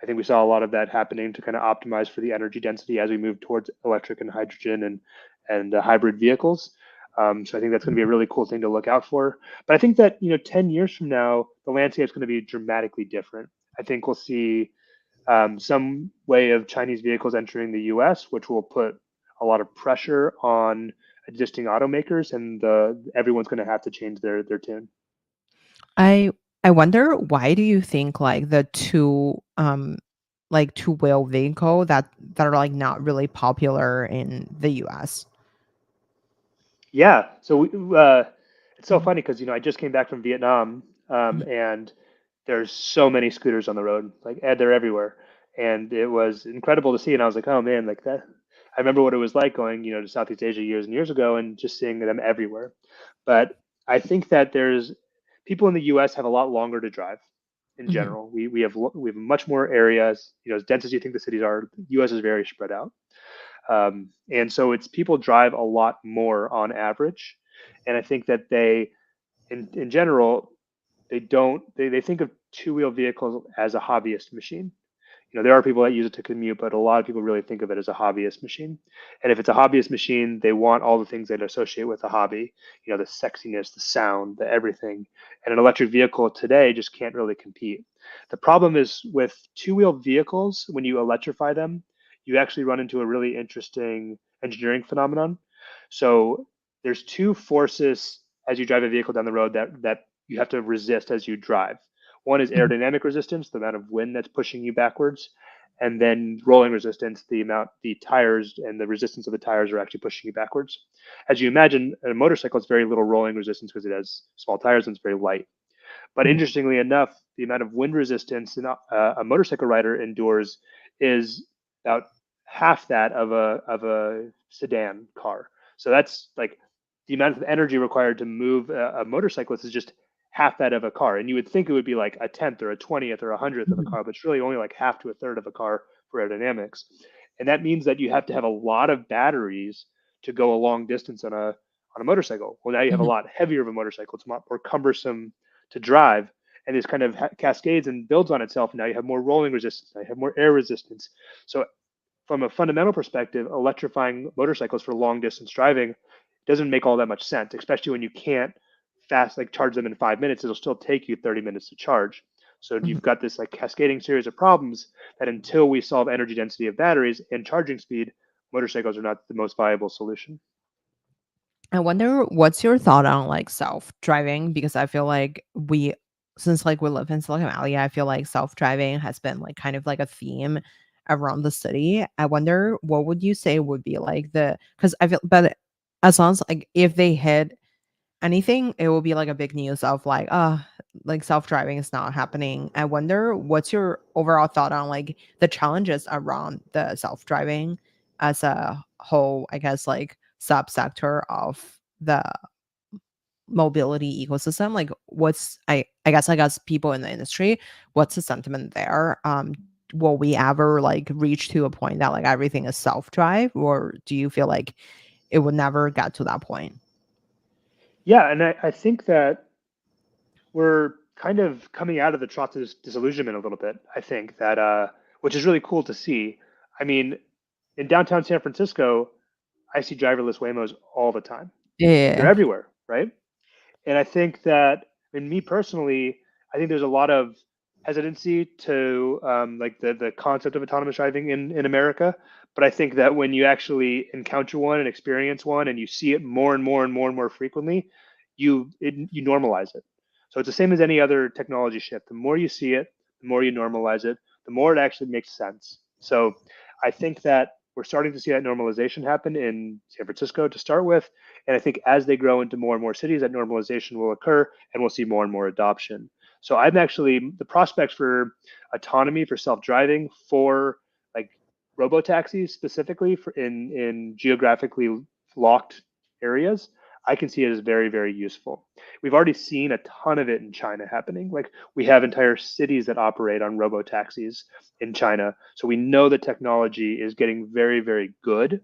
[SPEAKER 1] I think we saw a lot of that happening to kind of optimize for the energy density as we move towards electric and hydrogen and hybrid vehicles. So I think that's going to be a really cool thing to look out for. But I think that 10 years from now, the landscape is going to be dramatically different. I think we'll see some way of Chinese vehicles entering the U.S., which will put a lot of pressure on existing automakers, and everyone's going to have to change their tune.
[SPEAKER 2] I I wonder why do you think like the two-wheel vehicle that are like not really popular in the US?
[SPEAKER 1] Yeah. So it's so
[SPEAKER 2] Mhm,
[SPEAKER 1] funny because I just came back from Vietnam,
[SPEAKER 2] mhm,
[SPEAKER 1] and there's so many scooters on the road, like they're everywhere, and it was incredible to see. And I was like, oh man, like that. I remember what it was like going, to Southeast Asia years and years ago, and just seeing them everywhere. But I think that there's people in the U.S. have a lot longer to drive in
[SPEAKER 2] mhm,
[SPEAKER 1] general. We have much more areas, as dense as you think the cities are. The U.S. is very spread out. And so it's people drive a lot more on average. And I think that in general, they think of two-wheel vehicles as a hobbyist machine. There are people that use it to commute, but a lot of people really think of it as a hobbyist machine. And if it's a hobbyist machine, they want all the things that associate with a hobby, the sexiness, the sound, the everything. And an electric vehicle today just can't really compete. The problem is with two-wheel vehicles, when you electrify them, you actually run into a really interesting engineering phenomenon. So there's two forces as you drive a vehicle down the road that you have to resist as you drive. One is
[SPEAKER 2] mhm,
[SPEAKER 1] aerodynamic resistance, the amount of wind that's pushing you backwards, and then rolling resistance, the tires and the resistance of the tires are actually pushing you backwards. As you imagine, a motorcycle has very little rolling resistance because it has small tires and it's very light. But
[SPEAKER 2] mhm,
[SPEAKER 1] interestingly enough, the amount of wind resistance a motorcycle rider endures is about half that of a sedan car. So that's like the amount of energy required to move a motorcyclist is just half that of a car. And you would think it would be like a tenth or a 20th or a hundredth of a
[SPEAKER 2] mhm,
[SPEAKER 1] car, but it's really only like half to a third of a car for aerodynamics. And that means that you have to have a lot of batteries to go a long distance on a motorcycle. Well, now you have a
[SPEAKER 2] mhm.
[SPEAKER 1] lot heavier of a motorcycle. It's a lot more cumbersome to drive, and this kind of cascades and builds on itself. Now you have more rolling resistance. Now you have more air resistance. So from a fundamental perspective, electrifying motorcycles for long distance driving doesn't make all that much sense, especially when you can't fast like charge them in 5 minutes. It'll still take you 30 minutes to charge. So
[SPEAKER 2] Mhm.
[SPEAKER 1] you've got this like cascading series of problems that until we solve energy density of batteries and charging speed, motorcycles are not the most viable solution.
[SPEAKER 2] I wonder what's your thought on like self-driving because I feel like since like we live in Silicon Valley, I feel like self-driving has been like kind of like a theme around the city. I wonder what would you say would be like because I feel but as long as like if they hit anything, it will be like a big news of like self-driving is not happening. I wonder what's your overall thought on like the challenges around the self-driving as a whole, I guess, like subsector of the mobility ecosystem. Like I guess people in the industry, what's the sentiment there? Will we ever like reach to a point that like everything is self-drive, or do you feel like it would never get to that point?
[SPEAKER 1] Yeah, and I think that we're kind of coming out of the trough of disillusionment a little bit. I think that, which is really cool to see. I mean, in downtown San Francisco, I see driverless Waymos all the time. They're
[SPEAKER 2] Yeah.
[SPEAKER 1] everywhere, right? And I think that, in me personally, I think there's a lot of hesitancy to like the concept of autonomous driving in America. But I think that when you actually encounter one and experience one, and you see it more and more and more and more frequently, you normalize it. So it's the same as any other technology shift. The more you see it, the more you normalize it, the more it actually makes sense. So I think that we're starting to see that normalization happen in San Francisco to start with. And I think as they grow into more and more cities, that normalization will occur and we'll see more and more adoption. So I'm actually the prospects for autonomy, for self-driving, for like robo taxis specifically for in geographically locked areas. I can see it as very, very useful. We've already seen a ton of it in China happening. Like we have entire cities that operate on robo taxis in China. So we know the technology is getting very, very good,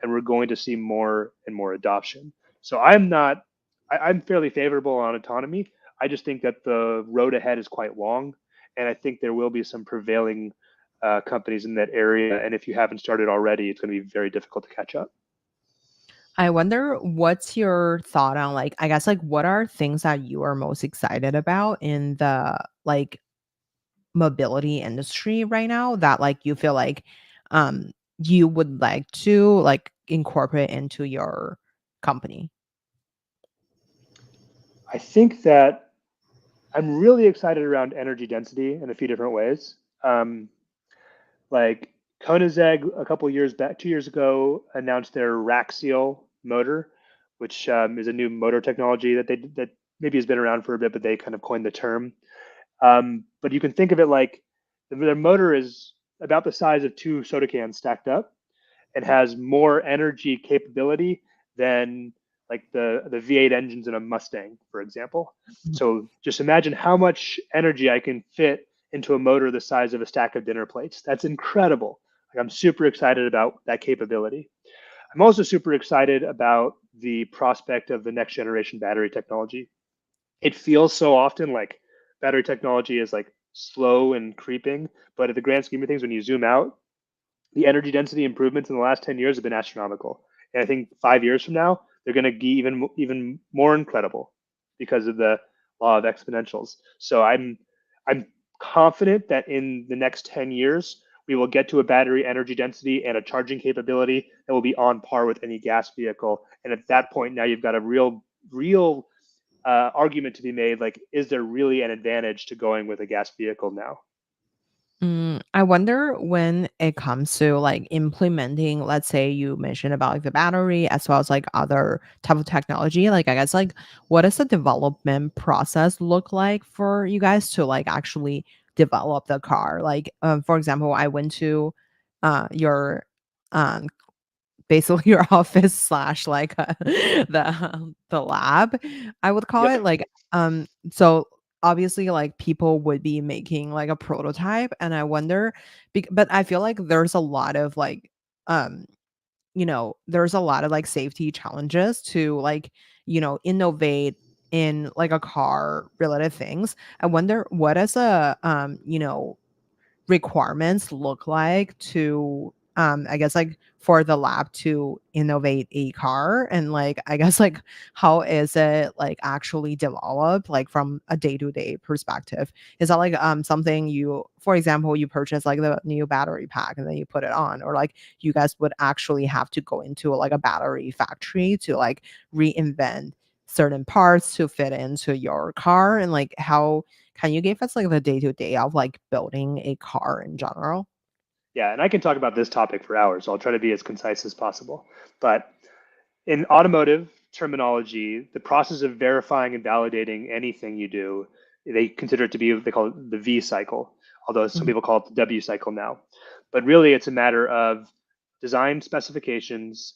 [SPEAKER 1] and we're going to see more and more adoption. So I'm fairly favorable on autonomy. I just think that the road ahead is quite long, and I think there will be some prevailing companies in that area. And if you haven't started already, it's going to be very difficult to catch up.
[SPEAKER 2] I wonder what's your thought on like I guess like what are things that you are most excited about in the like mobility industry right now that like you feel like um you would like to like incorporate into your company?
[SPEAKER 1] I think that I'm really excited around energy density in a few different ways. Um, like Koenigsegg a couple years back, 2 years ago, announced their rack seal motor, which is a new motor technology that maybe has been around for a bit, but they kind of coined the term. But you can think of it like their motor is about the size of two soda cans stacked up and has more energy capability than like the V8 engines in a Mustang, for example. So just imagine how much energy I can fit into a motor the size of a stack of dinner plates. That's incredible. Like, I'm super excited about that capability. I'm also super excited about the prospect of the next generation battery technology. It feels so often like battery technology is like slow and creeping, but at the grand scheme of things, when you zoom out, the energy density improvements in the last 10 years have been astronomical. And I think 5 years from now, they're going to be even more incredible because of the law of exponentials. So I'm confident that in the next 10 years, we will get to a battery energy density and a charging capability that will be on par with any gas vehicle. And at that point, now you've got a real argument to be made. Like, is there really an advantage to going with a gas vehicle now?
[SPEAKER 2] I wonder when it comes to like implementing, let's say you mentioned about like the battery as well as like other type of technology. Like I guess like what does the development process look like for you guys to like actually develop the car? Like for example, I went to your um basically your office slash like the lab, I would call
[SPEAKER 1] Yep.
[SPEAKER 2] it. Like so obviously like people would be making like a prototype, and I wonder but I feel like there's a lot of like um there's a lot of like safety challenges to like innovate in like a car related things. I wonder what is a requirements look like to I guess like for the lab to innovate a car, and like I guess like how is it like actually developed like from a day-to-day perspective? Is that like something you, for example, you purchase like the new battery pack and then you put it on, or like you guys would actually have to go into like a battery factory to like reinvent certain parts to fit into your car? And like how can you give us like the day to day of like building a car in general?
[SPEAKER 1] Yeah, and I can talk about this topic for hours, so I'll try to be as concise as possible. But in automotive terminology, the process of verifying and validating anything you do, they consider it to be, they call it the V cycle, although some
[SPEAKER 2] Mhm.
[SPEAKER 1] people call it the W cycle now. But really, it's a matter of design specifications,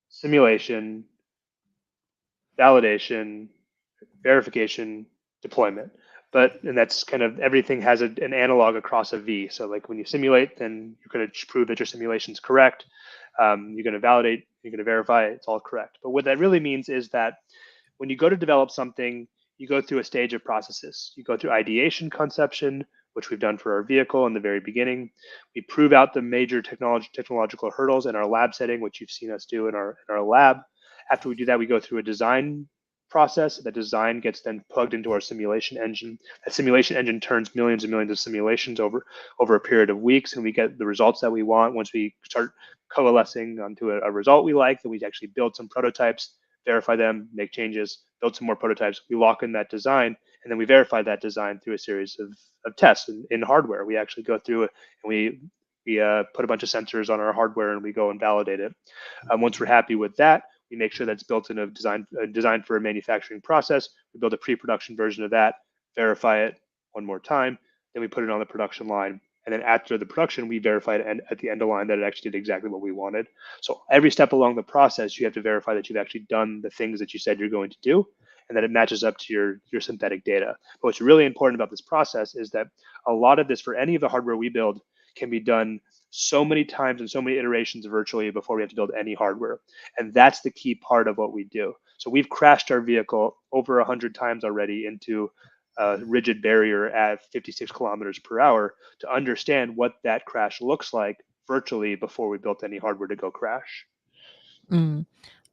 [SPEAKER 1] simulation, validation, verification, deployment. And that's kind of everything has an analog across a V. So like when you simulate, then you're going to prove that your simulation is correct. You're going to validate, you're going to verify it's all correct. But what that really means is that when you go to develop something, you go through a stage of processes. You go through ideation, conception, which we've done for our vehicle in the very beginning. We prove out the major technological hurdles in our lab setting, which you've seen us do in our lab. After we do that, we go through a design process. That design gets then plugged into our simulation engine. That simulation engine turns millions and millions of simulations over a period of weeks, and we get the results that we want. Once we start coalescing onto a result we like, then we actually build some prototypes, verify them, make changes, build some more prototypes. We lock in that design, and then we verify that design through a series of tests in hardware. We actually go through it and we put a bunch of sensors on our hardware and we go and validate it. Once we're happy with that, we make sure that's built in a design for a manufacturing process. We build a pre-production version of that, verify it one more time, then we put it on the production line. And then after the production, we verify it at the end of line that it actually did exactly what we wanted. So every step along the process, you have to verify that you've actually done the things that you said you're going to do, and that it matches up to your synthetic data. But what's really important about this process is that a lot of this, for any of the hardware we build, can be done so many times and so many iterations virtually before we have to build any hardware. And that's the key part of what we do. So we've crashed our vehicle over 100 times already into a rigid barrier at 56 kilometers per hour to understand what that crash looks like virtually before we built any hardware to go crash.
[SPEAKER 2] Mm.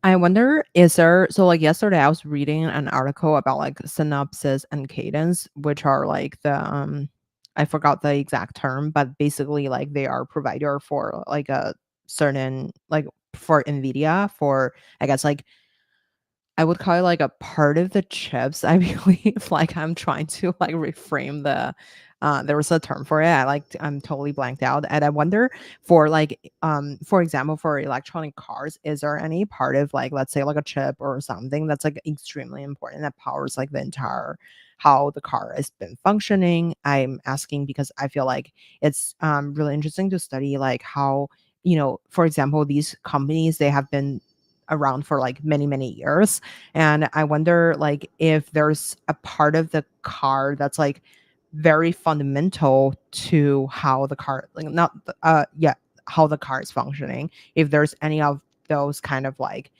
[SPEAKER 2] I wonder, is there, so like yesterday I was reading an article about like synopsis and cadence, which are like the I forgot the exact term, but basically like they are provider for like a certain like for Nvidia for, I guess, like I would call it like a part of the chips. I believe like I'm trying to like reframe the there was a term for it. I'm totally blanked out. And I wonder for like for example for electronic cars, is there any part of like let's say like a chip or something that's like extremely important that powers like the entire how the car has been functioning? I'm asking because I feel like it's really interesting to study like how, you know, for example, these companies they have been around for like many years, and I wonder like if there's a part of the car that's like very fundamental to how the car like not yeah, how the car is functioning, if there's any of those kind of like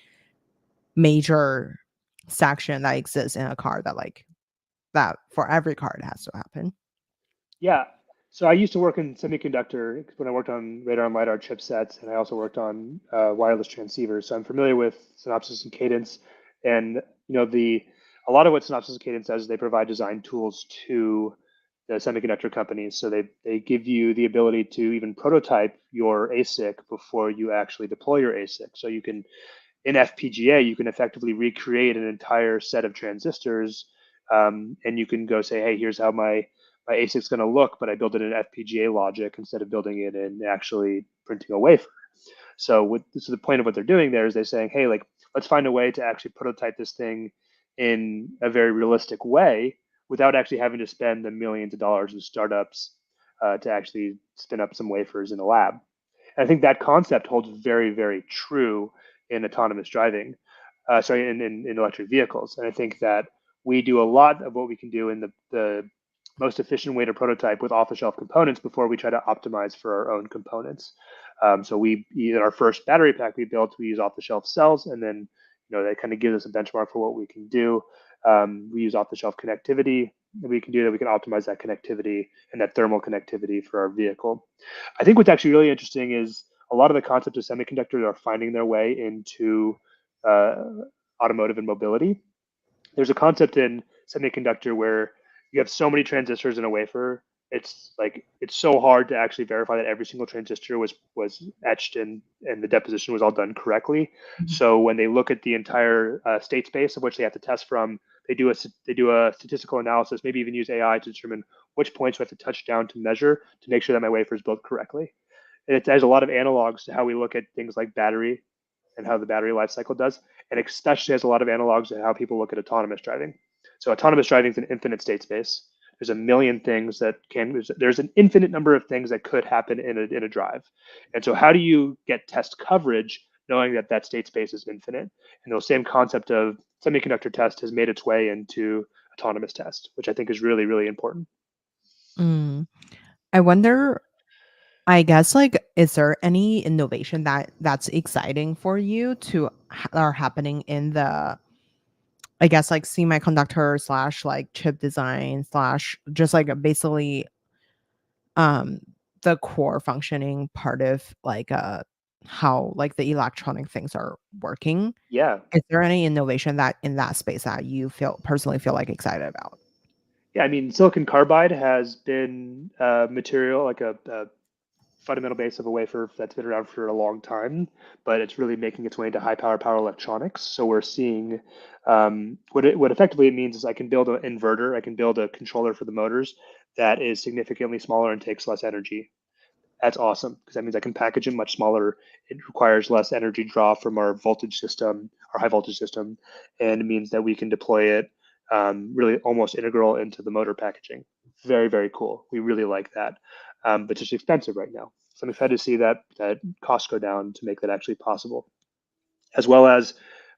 [SPEAKER 2] major section that exists in a car that like that for every car it has to happen.
[SPEAKER 1] Yeah. So I used to work in semiconductor when I worked on radar and LiDAR chipsets, and I also worked on wireless transceivers. So I'm familiar with Synopsys and Cadence, and the a lot of what Synopsys and Cadence does is they provide design tools to the semiconductor companies. So they give you the ability to even prototype your ASIC before you actually deploy your ASIC. So you can in FPGA, you can effectively recreate an entire set of transistors, and you can go say, hey, here's how my ASIC is going to look, but I built it in FPGA logic instead of building it in actually printing a wafer. So the point of what they're doing there is they're saying, hey, like let's find a way to actually prototype this thing in a very realistic way without actually having to spend the millions of dollars in startups to actually spin up some wafers in a lab. And I think that concept holds very true in autonomous driving, sorry, in electric vehicles. And I think that we do a lot of what we can do in the most efficient way to prototype with off-the-shelf components before we try to optimize for our own components. So we, in our first battery pack we built, we use off-the-shelf cells, and then that kind of gives us a benchmark for what we can do. We use off-the-shelf connectivity that we can do that. We can optimize that connectivity and that thermal connectivity for our vehicle. I think what's actually really interesting is a lot of the concepts of semiconductors are finding their way into uh, automotive and mobility. There's a concept in semiconductor where you have so many transistors in a wafer. It's like it's so hard to actually verify that every single transistor was etched and the deposition was all done correctly. So when they look at the entire state space of which they have to test from, they do a statistical analysis, maybe even use AI to determine which points we have to touch down to measure to make sure that my wafer is built correctly. And it has a lot of analogs to how we look at things like battery and how the battery life cycle does, and especially has a lot of analogs to how people look at autonomous driving. So autonomous driving is an infinite state space. There's a million things that can. There's an infinite number of things that could happen in a drive, and so how do you get test coverage knowing that that state space is infinite? And the same concept of semiconductor test has made its way into autonomous test, which I think is really important.
[SPEAKER 2] Mm. I wonder, I guess like is there any innovation that's exciting for you to are happening in the, I guess like semiconductor slash like chip design slash just like basically um the core functioning part of like how like the electronic things are working?
[SPEAKER 1] Yeah,
[SPEAKER 2] Is there any innovation that in that space that you feel personally feel like excited about?
[SPEAKER 1] yeah. I mean, silicon carbide has been material like a fundamental base of a wafer that's been around for a long time, but it's really making its way into high power electronics. So we're seeing what effectively it means is I can build an inverter, I can build a controller for the motors that is significantly smaller and takes less energy. That's awesome because that means I can package it much smaller. It requires less energy draw from our voltage system, our high voltage system, and it means that we can deploy it really almost integral into the motor packaging. Very cool. We really like that, but it's just expensive right now. So I'm excited to see that cost go down to make that actually possible, as well as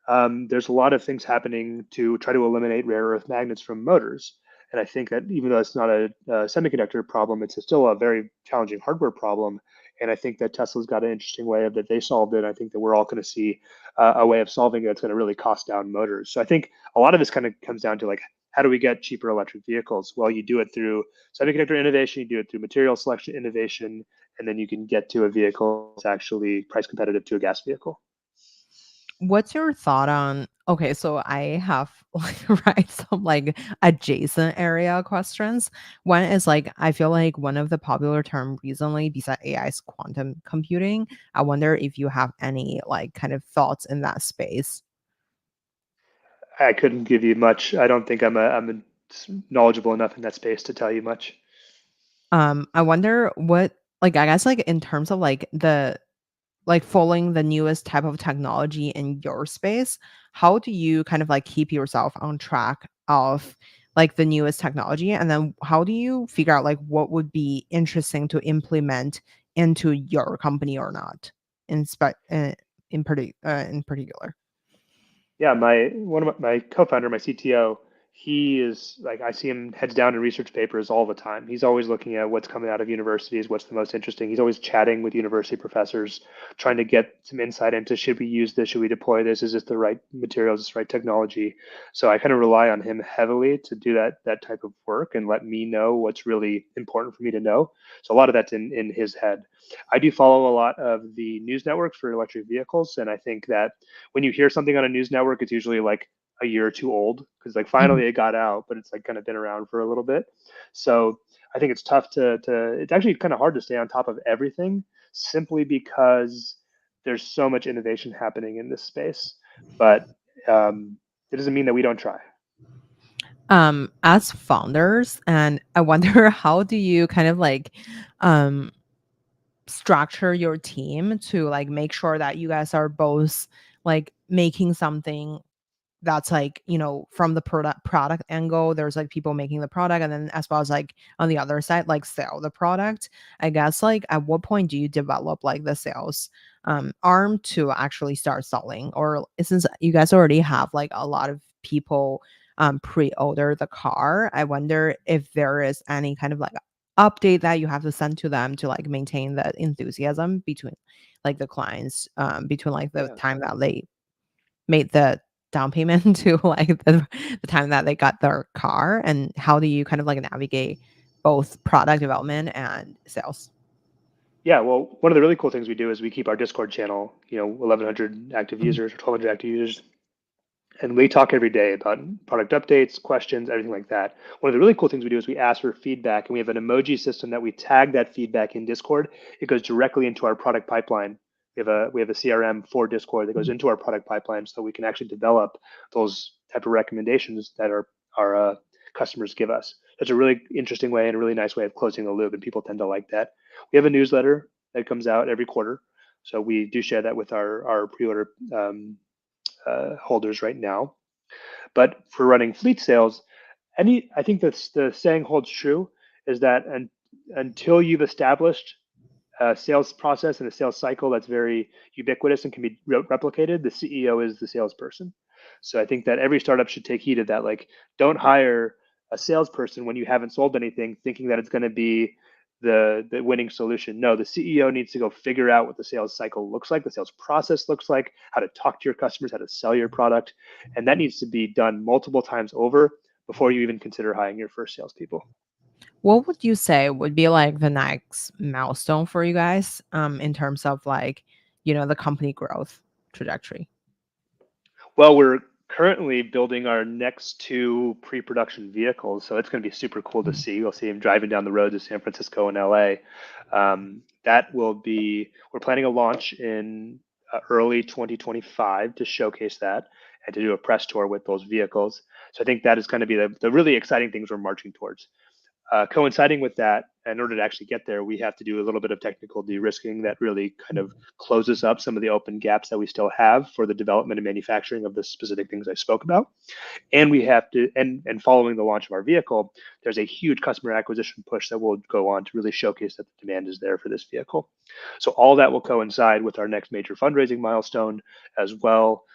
[SPEAKER 1] there's a lot of things happening to try to eliminate rare earth magnets from motors. And I think that even though it's not a semiconductor problem, it's still a very challenging hardware problem. And I think that Tesla's got an interesting way of that they solved it. I think that we're all going to see a way of solving it that's going to really cost down motors. So I think a lot of this kind of comes down to like, how do we get cheaper electric vehicles? Well, you do it through semiconductor innovation, you do it through material selection innovation, and then you can get to a vehicle that's actually price competitive to a gas vehicle.
[SPEAKER 2] what's your thought on okay, so I have like right some like adjacent area questions. One is like I feel like one of the popular term recently besides AI is quantum computing. I wonder if you have any like kind of thoughts in that space.
[SPEAKER 1] I couldn't give you much. I don't think knowledgeable enough in that space to tell you much.
[SPEAKER 2] I wonder what like I guess like in terms of like the like following the newest type of technology in your space, how do you kind of like keep yourself on track of like the newest technology? And then how do you figure out like what would be interesting to implement into your company or not in particular?
[SPEAKER 1] Yeah, my one of my co-founder, my CTO, he is like I see him heads down in research papers all the time. He's always looking at what's coming out of universities, what's the most interesting. He's always chatting with university professors, trying to get some insight into should we use this, should we deploy this, is this the right materials, is this the right technology. So I kind of rely on him heavily to do that type of work and let me know what's really important for me to know. So a lot of that's in his head. I do follow a lot of the news networks for electric vehicles, and I think that when you hear something on a news network, it's usually like a year or two old because like
[SPEAKER 2] Mhm.
[SPEAKER 1] finally it got out, but it's like kind of been around for a little bit. So I think it's tough to it's actually kind of hard to stay on top of everything simply because there's so much innovation happening in this space. But it doesn't mean that we don't try.
[SPEAKER 2] As founders, and I wonder how do you kind of like um structure your team to like make sure that you guys are both like making something that's like from the product angle there's like people making the product and then as well as like on the other side like sell the product. I guess like at what point do you develop like the sales arm to actually start selling, or since you guys already have like a lot of people pre-order the car, I wonder if there is any kind of like update that you have to send to them to like maintain the enthusiasm between like the clients between like the
[SPEAKER 1] Yeah.
[SPEAKER 2] time that they made the down payment to like the time that they got their car, and how do you kind of like navigate both product development and sales?
[SPEAKER 1] Yeah, well, one of the really cool things we do is we keep our Discord channel, 1,100 active
[SPEAKER 2] Mhm.
[SPEAKER 1] users or 1,200 active users, and we talk every day about product updates, questions, everything like that. One of the really cool things we do is we ask for feedback, and we have an emoji system that we tag that feedback in Discord. It goes directly into our product pipeline. We have a CRM for Discord that goes into our product pipeline, so we can actually develop those type of recommendations that our customers give us. That's a really interesting way and a really nice way of closing the loop, and people tend to like that. We have a newsletter that comes out every quarter, so we do share that with our pre-order holders right now. But for running fleet sales, I think that's the saying holds true is that until you've established a sales process and a sales cycle that's very ubiquitous and can be replicated, the CEO is the salesperson. So I think that every startup should take heed of that. Like, don't hire a salesperson when you haven't sold anything, thinking that it's going to be the winning solution. No, the CEO needs to go figure out what the sales cycle looks like, the sales process looks like, how to talk to your customers, how to sell your product, and that needs to be done multiple times over before you even consider hiring your first salespeople.
[SPEAKER 2] What would you say would be like the next milestone for you guys in terms of like the company growth trajectory?
[SPEAKER 1] Well, we're currently building our next two pre-production vehicles, so it's going to be super cool to
[SPEAKER 2] Mhm.
[SPEAKER 1] see. You'll see them driving down the roads of San Francisco and LA. That will be, we're planning a launch in early 2025 to showcase that and to do a press tour with those vehicles. So I think that is going to be the really exciting things we're marching towards. Coinciding with that, in order to actually get there, we have to do a little bit of technical de-risking that really kind of closes up some of the open gaps that we still have for the development and manufacturing of the specific things I spoke about. And we have to, and following the launch of our vehicle, there's a huge customer acquisition push that will go on to really showcase that the demand is there for this vehicle. So all that will coincide with our next major fundraising milestone as well.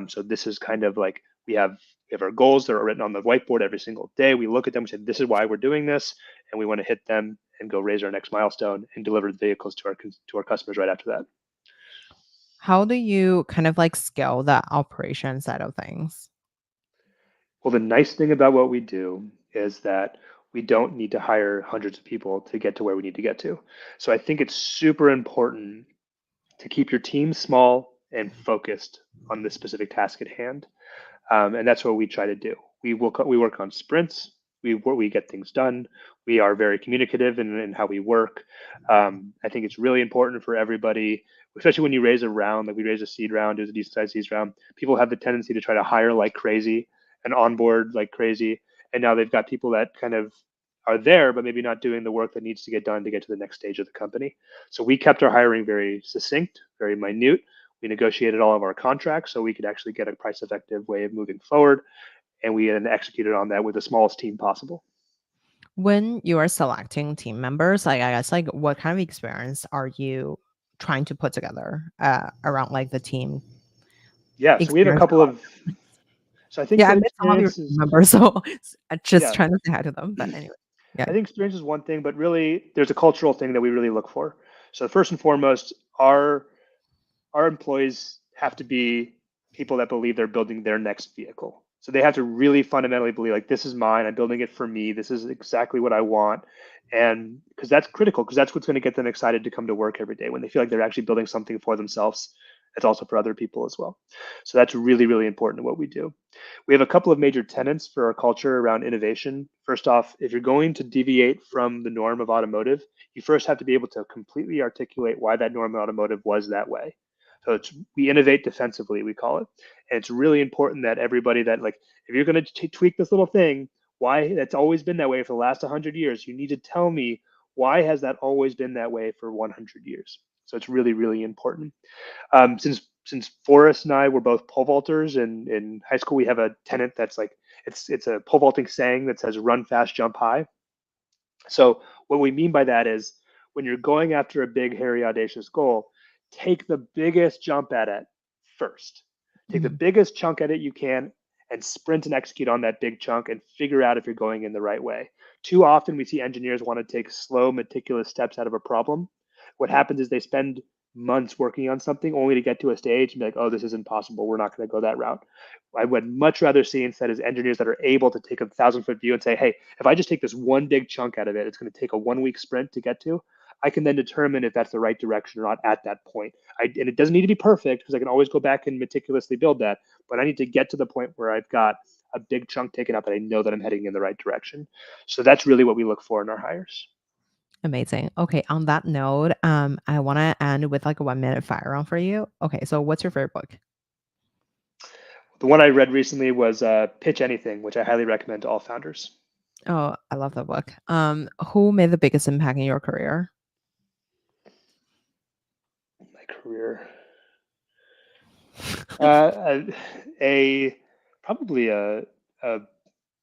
[SPEAKER 1] So this is kind of like we have our goals that are written on the whiteboard every single day. We look at them, we say, this is why we're doing this, and we want to hit them and go raise our next milestone and deliver the vehicles to our customers right after that.
[SPEAKER 2] How do you kind of like scale the operation side of things?
[SPEAKER 1] Well, the nice thing about what we do is that we don't need to hire hundreds of people to get to where we need to get to. So I think it's super important to keep your team small and focused on the specific task at hand. And that's what we try to do. We work on sprints. We get things done. We are very communicative in how we work. I think it's really important for everybody, especially when you raise a round, like we raised a seed round, it was a decent sized seed round. People have the tendency to try to hire like crazy and onboard like crazy, and now they've got people that kind of are there, but maybe not doing the work that needs to get done to get to the next stage of the company. So we kept our hiring very succinct, very minute. We negotiated all of our contracts so we could actually get a price effective way of moving forward. And we then executed on that with the smallest team possible.
[SPEAKER 2] When you are selecting team members, like I guess like what kind of experience are you trying to put together around like the team
[SPEAKER 1] Yeah, so we have a
[SPEAKER 2] experience?
[SPEAKER 1] couple of, so I think
[SPEAKER 2] Yeah, I
[SPEAKER 1] that
[SPEAKER 2] met some of your
[SPEAKER 1] experience
[SPEAKER 2] team
[SPEAKER 1] is,
[SPEAKER 2] members, so I'm just
[SPEAKER 1] yeah,
[SPEAKER 2] trying to say hi to them. But anyway, yeah.
[SPEAKER 1] I think experience is one thing, but really there's a cultural thing that we really look for. So first and foremost, our employees have to be people that believe they're building their next vehicle. So they have to really fundamentally believe like this is mine. I'm building it for me. This is exactly what I want. And because that's critical, because that's what's going to get them excited to come to work every day when they feel like they're actually building something for themselves. It's also for other people as well. So that's really, really important to what we do. We have a couple of major tenets for our culture around innovation. First off, if you're going to deviate from the norm of automotive, you first have to be able to completely articulate why that norm of automotive was that way. So we innovate defensively, we call it, and it's really important that everybody that like if you're going to tweak this little thing, why that's always been that way for the last 100 years, you need to tell me why has that always been that way for 100 years. So it's really, really important. Since Forrest and I were both pole vaulters in high school, we have a tenet that's like it's a pole vaulting saying that says "run fast, jump high." So what we mean by that is when you're going after a big, hairy, audacious goal, take the biggest jump at it first. Take the
[SPEAKER 2] Mhm.
[SPEAKER 1] biggest chunk at it you can and sprint and execute on that big chunk and figure out if you're going in the right way. Too often we see engineers want to take slow, meticulous steps out of a problem. What happens is they spend months working on something only to get to a stage and be like, oh, this isn't possible. We're not going to go that route. I would much rather see instead as engineers that are able to take a 1,000 foot view and say, hey, if I just take this one big chunk out of it, it's going to take a 1 week sprint to get to. I can then determine if that's the right direction or not at that point. And it doesn't need to be perfect because I can always go back and meticulously build that. But I need to get to the point where I've got a big chunk taken out that I know that I'm heading in the right direction. So that's really what we look for in our hires.
[SPEAKER 2] Amazing. Okay, on that note, I want to end with like a 1 minute fire round for you. Okay, so what's your favorite book?
[SPEAKER 1] The one I read recently was Pitch Anything, which I highly recommend to all founders.
[SPEAKER 2] Oh, I love that book. Who made the biggest impact in your career?
[SPEAKER 1] My career. Uh, a probably a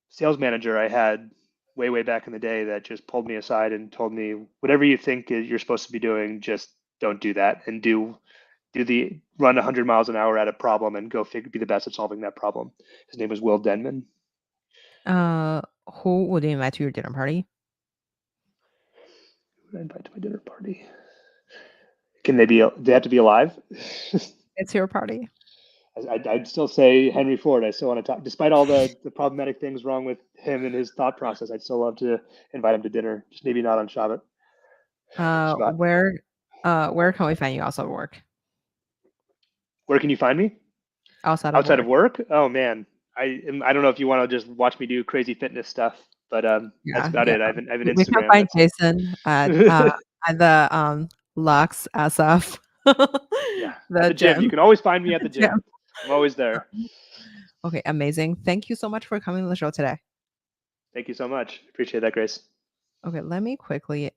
[SPEAKER 1] sales manager I had way back in the day that just pulled me aside and told me whatever you think you're supposed to be doing, just don't do that and do the run 100 miles an hour at a problem and go figure be the best at solving that problem. His name was Will Denman.
[SPEAKER 2] Uh, who would you invite to your dinner party?
[SPEAKER 1] Who would I invite to my dinner party? Can they be? They have to be alive.
[SPEAKER 2] It's your party.
[SPEAKER 1] I'd still say Henry Ford. I still want to talk, despite all the problematic things wrong with him and his thought process. I'd still love to invite him to dinner, just maybe not on Shabbat.
[SPEAKER 2] Uh,
[SPEAKER 1] Shabbat.
[SPEAKER 2] where where can we find you outside of work?
[SPEAKER 1] Where can you find me?
[SPEAKER 2] Outside of
[SPEAKER 1] Outside of
[SPEAKER 2] work.
[SPEAKER 1] work? Oh man, I don't know if you want to just watch me do crazy fitness stuff, but that's
[SPEAKER 2] Yeah,
[SPEAKER 1] about
[SPEAKER 2] yeah.
[SPEAKER 1] it. I have an
[SPEAKER 2] We can
[SPEAKER 1] Instagram
[SPEAKER 2] find
[SPEAKER 1] that's
[SPEAKER 2] Jason at the Lux SF
[SPEAKER 1] yeah at
[SPEAKER 2] the
[SPEAKER 1] the gym. You
[SPEAKER 2] gym.
[SPEAKER 1] can always find me at
[SPEAKER 2] The
[SPEAKER 1] the
[SPEAKER 2] gym.
[SPEAKER 1] gym. I'm always there.
[SPEAKER 2] Okay, amazing. Thank you so much for coming to the show today.
[SPEAKER 1] Thank you so much. Appreciate that, Grace.
[SPEAKER 2] Okay, let me quickly